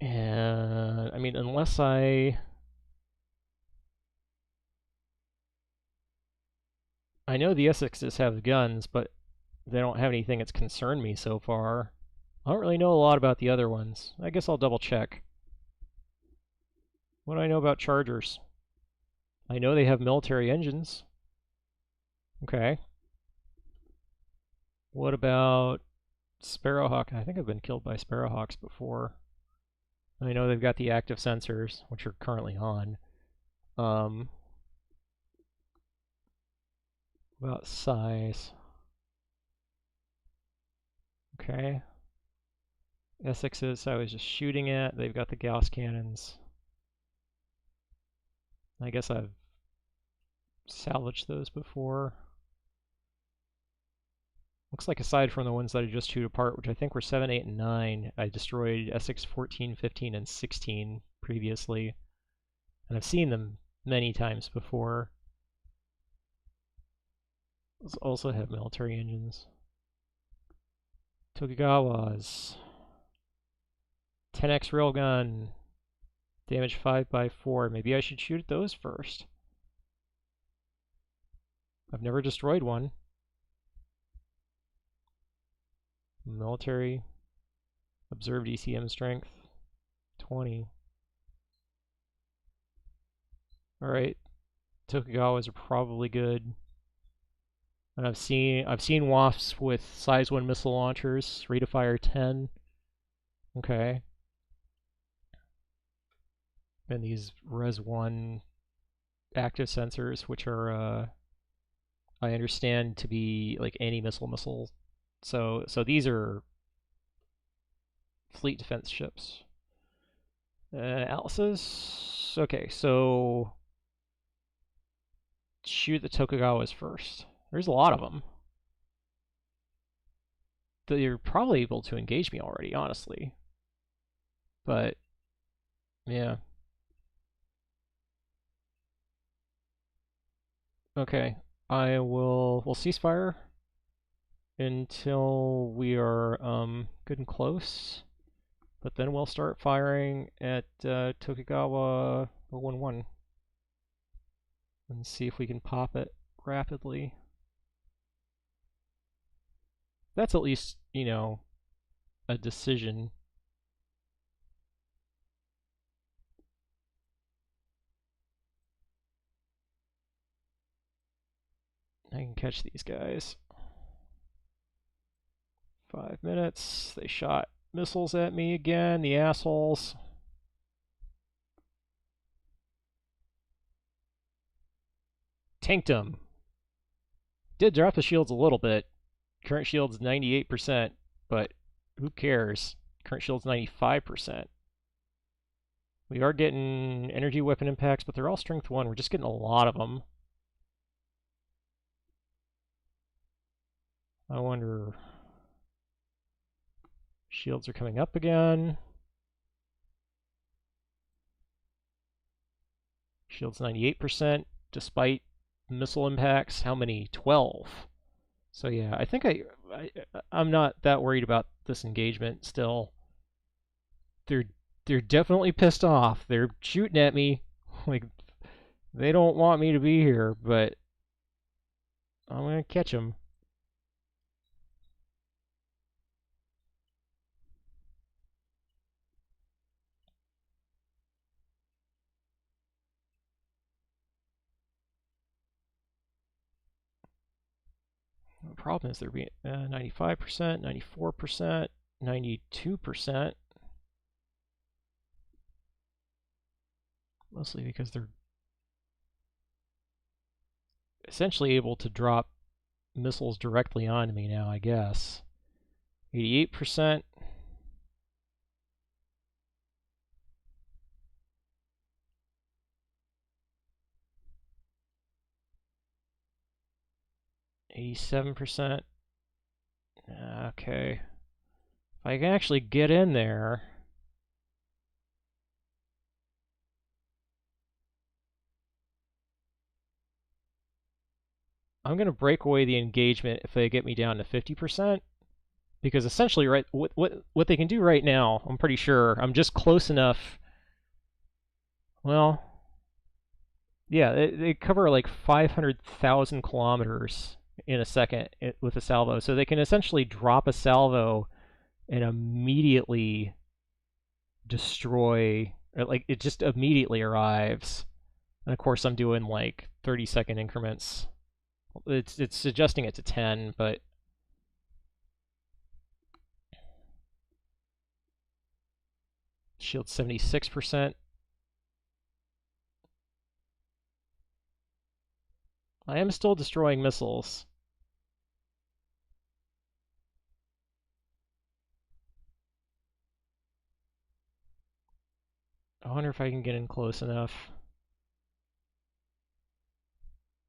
And, I mean, unless I know the Essexes have guns, but they don't have anything that's concerned me so far. I don't really know a lot about the other ones. I guess I'll double check. What do I know about Chargers? I know they have military engines. Okay. What about Sparrowhawk? I think I've been killed by Sparrowhawks before. I know they've got the active sensors, which are currently on. About size. Okay. Essexes I was just shooting at. They've got the Gauss cannons. I guess I've salvaged those before. Looks like aside from the ones that I just shoot apart, which I think were 7, 8, and 9, I destroyed Essex 14, 15, and 16 previously. And I've seen them many times before. Those also have military engines. Tokugawas. 10x railgun. Damage 5x4. Maybe I should shoot at those first. I've never destroyed one. Military. Observed ECM strength. 20. Alright. Tokugawas are probably good. And I've seen Wasps with size 1 missile launchers, rate of fire 10. Okay. And these Res 1 active sensors, which are I understand to be like anti-missile missiles. So these are fleet defense ships. Atlases. Okay, so shoot the Tokugawas first. There's a lot of them. They're probably able to engage me already, honestly. But yeah. Okay, we'll ceasefire until we are good and close, but then we'll start firing at Tokugawa 011 and see if we can pop it rapidly. That's at least, you know, a decision. I can catch these guys. 5 minutes. They shot missiles at me again, the assholes. Tanked them. Did drop the shields a little bit. Current shield's 98%, but who cares? Current shield's 95%. We are getting energy weapon impacts, but they're all strength 1. We're just getting a lot of them. I wonder... Shields are coming up again. Shields 98%, despite missile impacts. How many? 12. So yeah, I think I'm not that worried about this engagement still. They're definitely pissed off. They're shooting at me. Like, They don't want me to be here, but I'm gonna catch them. The problem is they're being 95%, 94%, 92%. Mostly because they're essentially able to drop missiles directly onto me now, I guess. 88%. %. Okay. If I can actually get in there. I'm going to break away the engagement if they get me down to 50%. Because essentially, right, what they can do right now, I'm pretty sure, I'm just close enough. Well, yeah, they cover like 500,000 kilometers in a second with a salvo. So they can essentially drop a salvo and immediately destroy, like it just immediately arrives. And of course I'm doing like 30-second increments. It's suggesting it to 10, but shield 76%. I am still destroying missiles. I wonder if I can get in close enough.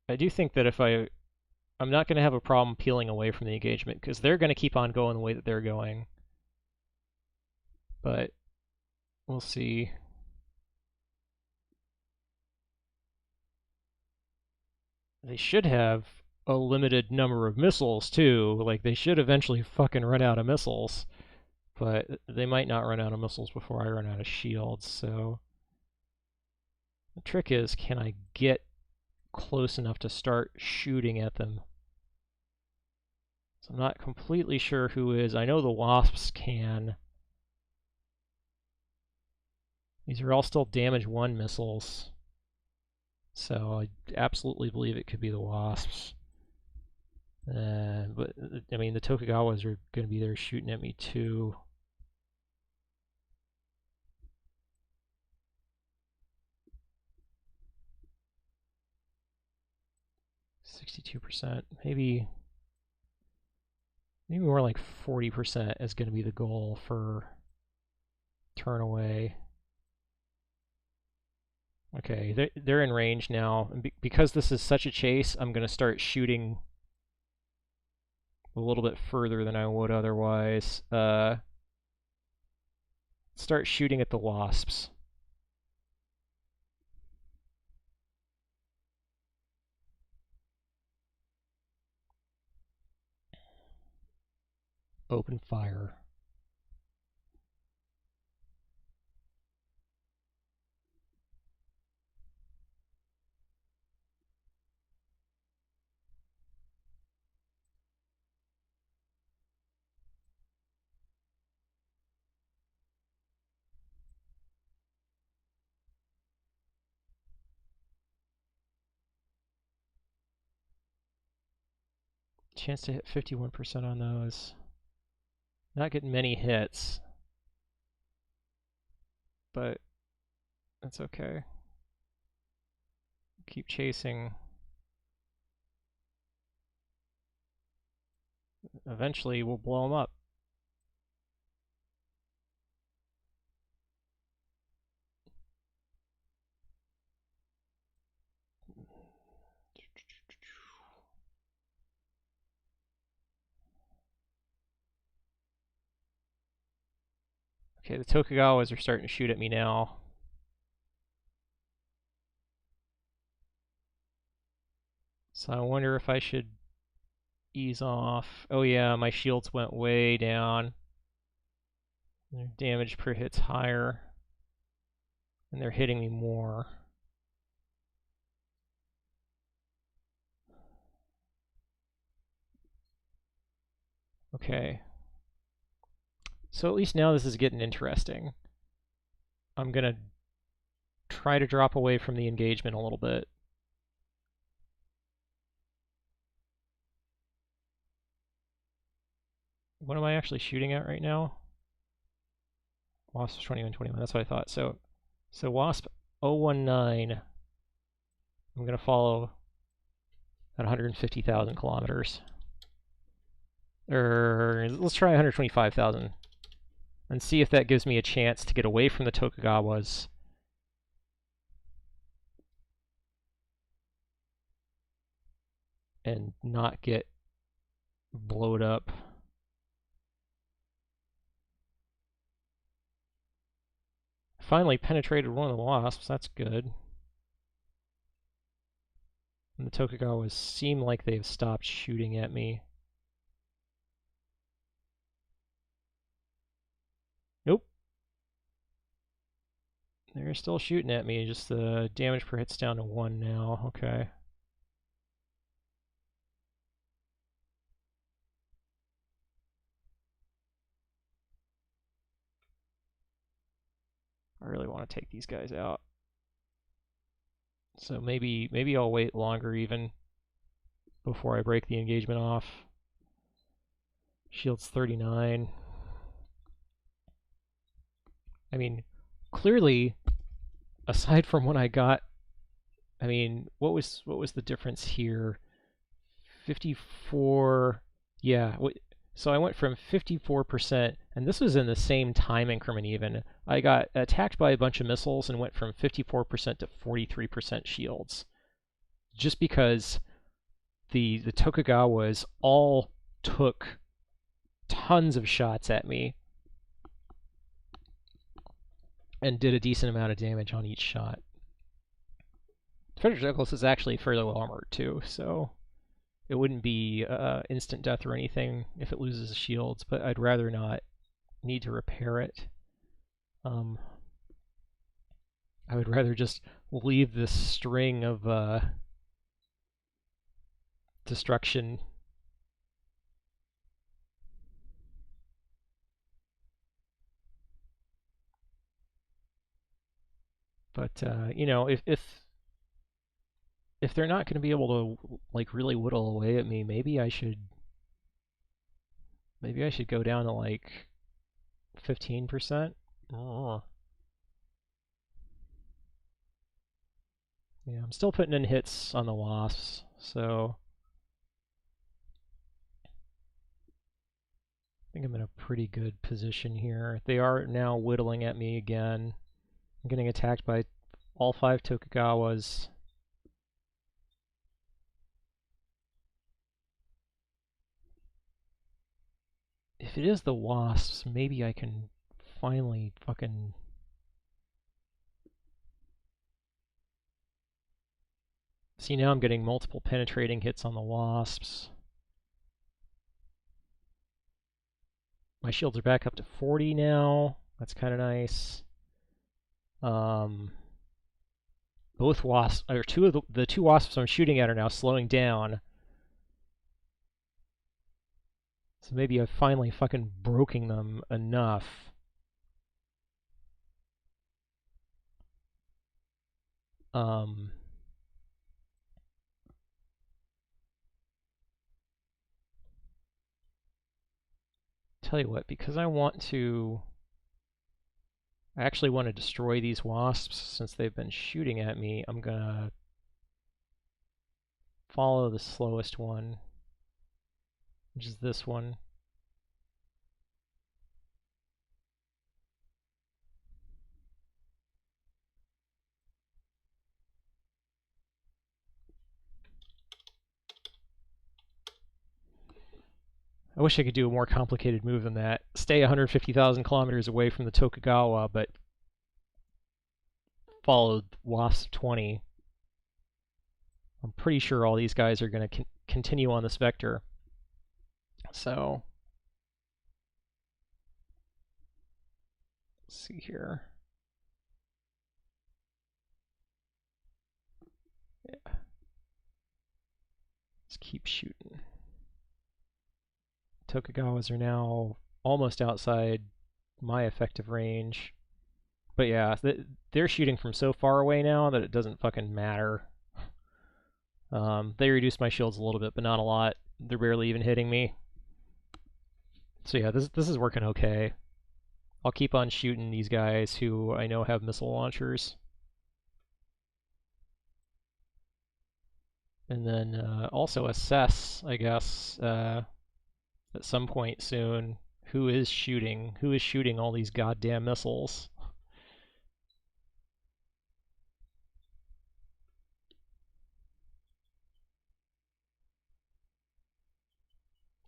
I do think that if I'm not going to have a problem peeling away from the engagement, because they're going to keep on going the way that they're going. But we'll see. They should have a limited number of missiles, too. Like, they should eventually fucking run out of missiles. But they might not run out of missiles before I run out of shields, so... The trick is, can I get close enough to start shooting at them? So I'm not completely sure who is. I know the Wasps can. These are all still damage 1 missiles. So I absolutely believe it could be the Wasps. But, I mean, the Tokugawas are going to be there shooting at me too. %, maybe more like 40% is going to be the goal for turn away. Okay, they're in range now. And because this is such a chase, I'm going to start shooting a little bit further than I would otherwise. Start shooting at the Wasps. Open fire. Chance to hit 51% on those. Not getting many hits, but that's okay. Keep chasing. Eventually, we'll blow them up. Okay, the Tokugawas are starting to shoot at me now. So I wonder if I should ease off. Oh yeah, my shields went way down. Their damage per hit's higher. And they're hitting me more. Okay. So at least now this is getting interesting. I'm gonna try to drop away from the engagement a little bit. What am I actually shooting at right now? Wasp 2121, that's what I thought. So Wasp 019, I'm going to follow at 150,000 kilometers. Let's try 125,000 and see if that gives me a chance to get away from the Tokugawas. And not get blowed up. Finally penetrated one of the Wasps, that's good. And the Tokugawas seem like they've stopped shooting at me. Nope. They're still shooting at me, just the damage per hit's down to 1 now. Okay. I really want to take these guys out. So maybe I'll wait longer even before I break the engagement off. Shield's 39. I mean, clearly, aside from when I got, I mean, what was the difference here? 54. Yeah. So I went from 54%, and this was in the same time increment even. I got attacked by a bunch of missiles and went from 54% to 43% shields. Just because the Tokugawas all took tons of shots at me and did a decent amount of damage on each shot. Frederick Douglas is actually fairly well armored too, so it wouldn't be instant death or anything if it loses shields, but I'd rather not need to repair it. I would rather just leave this string of destruction. But you know, if they're not going to be able to like really whittle away at me, maybe I should go down to like 15%. Oh. Yeah, I'm still putting in hits on the Wasps, so I think I'm in a pretty good position here. They are now whittling at me again. I'm getting attacked by all 5 Tokugawas. If it is the Wasps, maybe I can finally fucking... See, now I'm getting multiple penetrating hits on the Wasps. My shields are back up to 40 now. That's kind of nice. Both Wasps, or two of the 2 Wasps I'm shooting at are now slowing down. So maybe I've finally fucking broken them enough. Tell you what, because I actually want to destroy these Wasps since they've been shooting at me, I'm gonna follow the slowest one, which is this one. I wish I could do a more complicated move than that. Stay 150,000 kilometers away from the Tokugawa, but follow Wasp 20. I'm pretty sure all these guys are going to continue on this vector. So, let's see here. Yeah. Let's keep shooting. Tokugawas are now almost outside my effective range. But yeah, they're shooting from so far away now that it doesn't fucking matter. They reduced my shields a little bit, but not a lot. They're barely even hitting me. So yeah, this is working okay. I'll keep on shooting these guys who I know have missile launchers. And then also assess, I guess, at some point soon, who is shooting all these goddamn missiles.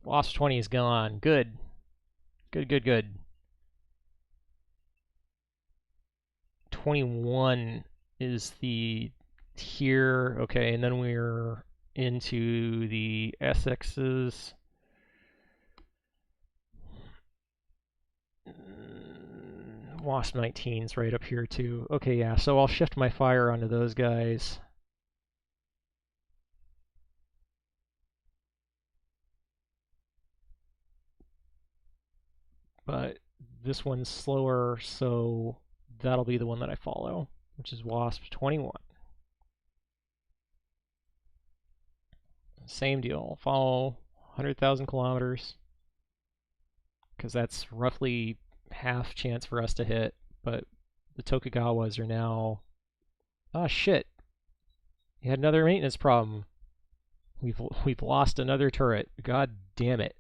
Wasp 20 is gone. Good. Good, good, good. 21 is the here. Okay, and then we're into the Essexes. Wasp 19's right up here too. Okay, yeah, so I'll shift my fire onto those guys. But this one's slower, so that'll be the one that I follow, which is Wasp 21. Same deal. Follow 100,000 kilometers, because that's roughly half chance for us to hit, but the Tokugawas are now... Ah, shit! We had another maintenance problem. We've lost another turret. God damn it.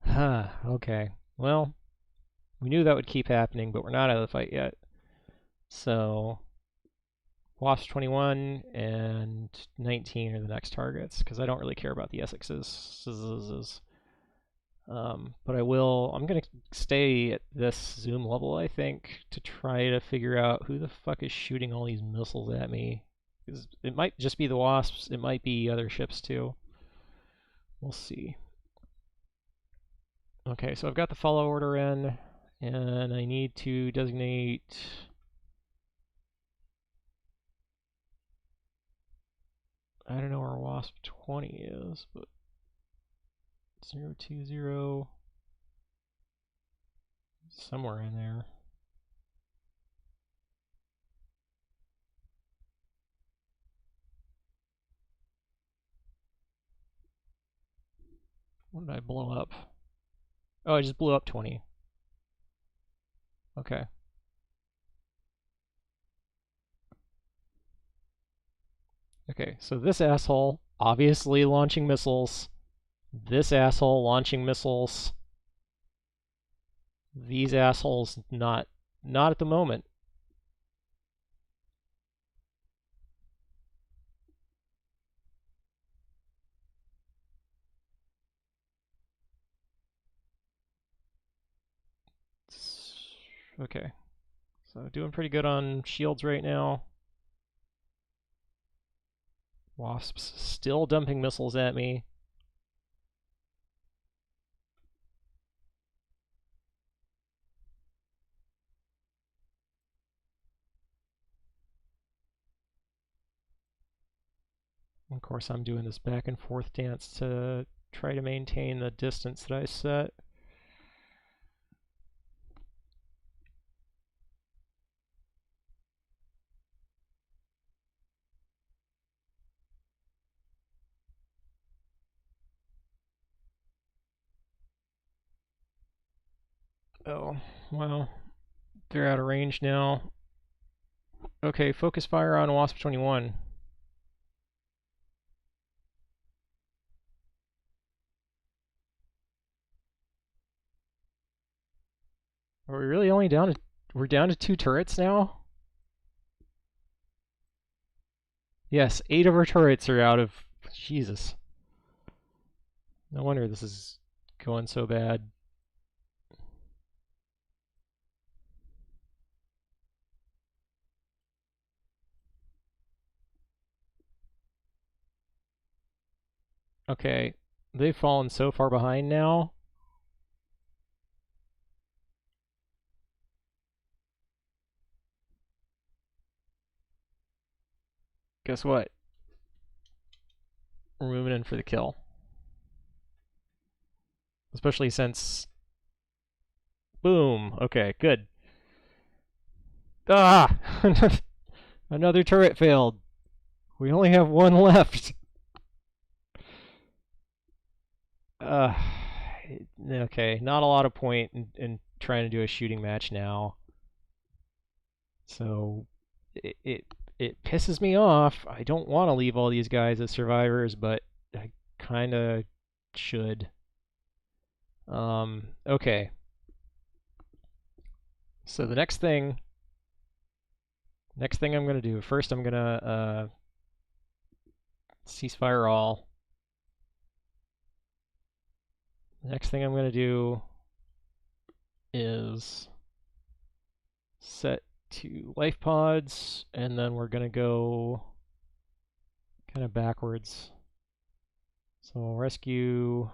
Huh, okay. Well, we knew that would keep happening, but we're not out of the fight yet. So, Wasp 21 and 19 are the next targets, because I don't really care about the Essexes. But I'm going to stay at this zoom level, I think, to try to figure out who the fuck is shooting all these missiles at me. Because it might just be the Wasps, it might be other ships too. We'll see. Okay, so I've got the follow order in, and I need to designate... I don't know where Wasp 20 is, but 020, somewhere in there. What did I blow up? Oh, I just blew up 20. Okay. Okay, so this asshole obviously launching missiles. This asshole launching missiles. These assholes not at the moment. Okay. So doing pretty good on shields right now. Wasps still dumping missiles at me. Of course, I'm doing this back and forth dance to try to maintain the distance that I set. Oh, well, they're out of range now. Okay, focus fire on Wasp 21. Are we really only down to... We're down to 2 turrets now? Yes, 8 of our turrets are out of... Jesus. No wonder this is going so bad. Okay, they've fallen so far behind now. Guess what? We're moving in for the kill. Especially since... Boom! Okay, good. Ah! Another turret failed. We only have one left. Okay, not a lot of point in trying to do a shooting match now. So it pisses me off. I don't want to leave all these guys as survivors, but I kind of should. Okay. So the next thing I'm gonna do, first I'm gonna ceasefire all. The next thing I'm gonna do is set to life pods, and then we're gonna go kind of backwards. So rescue,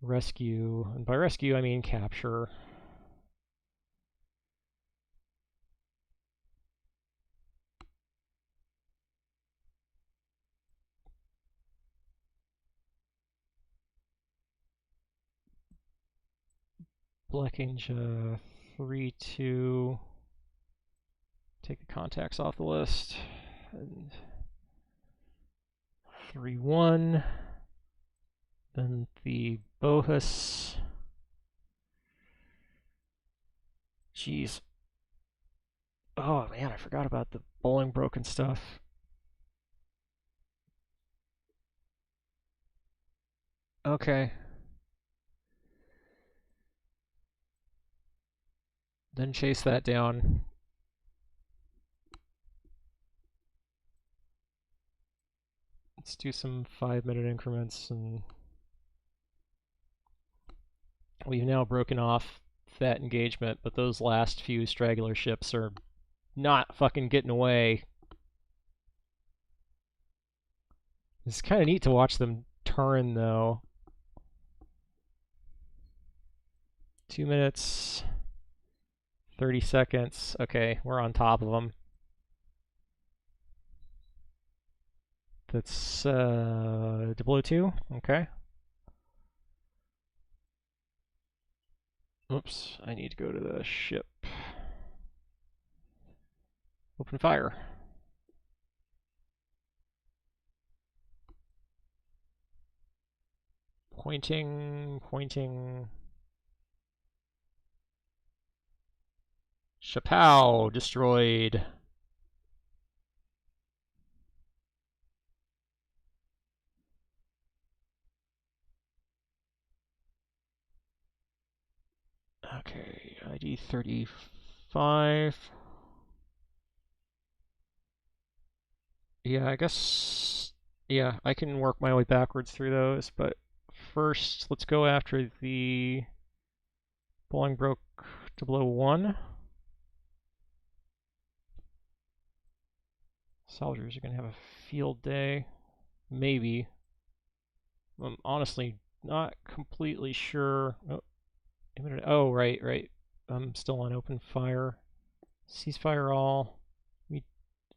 and by rescue I mean capture. Black Ninja 3-2. Take the contacts off the list. And 3-1. Then the Bohus. Jeez. Oh man, I forgot about the bowling broken stuff. Okay. Then chase that down. Let's do some 5-minute increments, and we've now broken off that engagement, but those last few straggler ships are not fucking getting away. It's kind of neat to watch them turn, though. 2 minutes, 30 seconds. Okay, we're on top of them. That's deploy 2. Okay. Oops, I need to go to the ship. Open fire. Pointing. Chapow, destroyed. Okay, ID 35. Yeah, I guess, yeah, I can work my way backwards through those, but first let's go after the Bolingbroke to below 1. Soldiers are going to have a field day. Maybe. I'm honestly not completely sure. Oh, right. I'm still on open fire. Ceasefire all.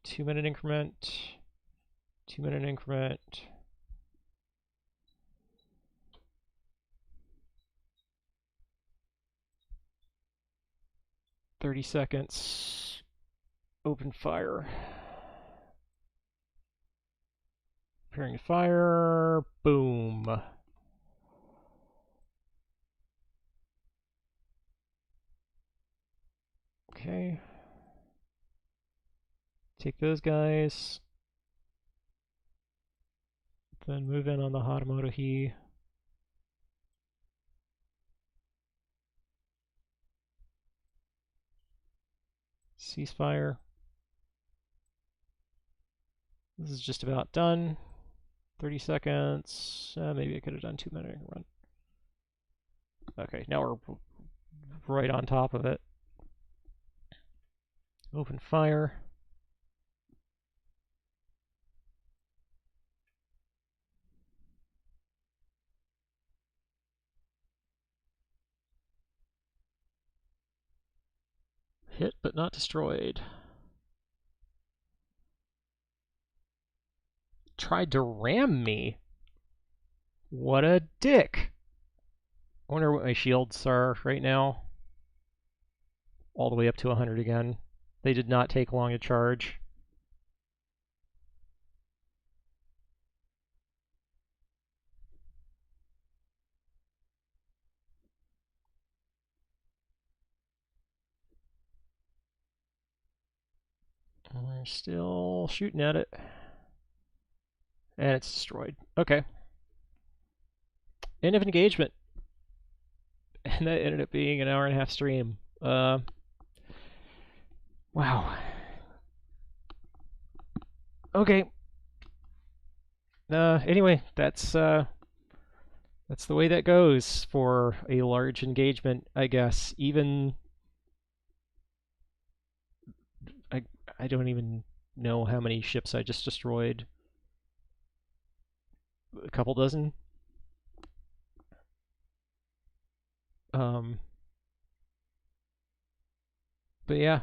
2-minute increment. 2-minute increment. "30 seconds. Open fire. Preparing to fire. Boom. Okay. Take those guys. Then move in on the Hatamoto-Kazes. Ceasefire. This is just about done. 30 seconds. Maybe I could have done 2-minute run. Okay, now we're right on top of it. Open fire. Hit but not destroyed. Tried to ram me. What a dick! I wonder what my shields are right now. All the way up to 100 again. They did not take long to charge. We're still shooting at it. And it's destroyed. Okay. End of engagement. And that ended up being an hour and a half stream. Wow. Okay. Anyway, that's the way that goes for a large engagement, I guess. Even I don't even know how many ships I just destroyed. A couple dozen. But yeah.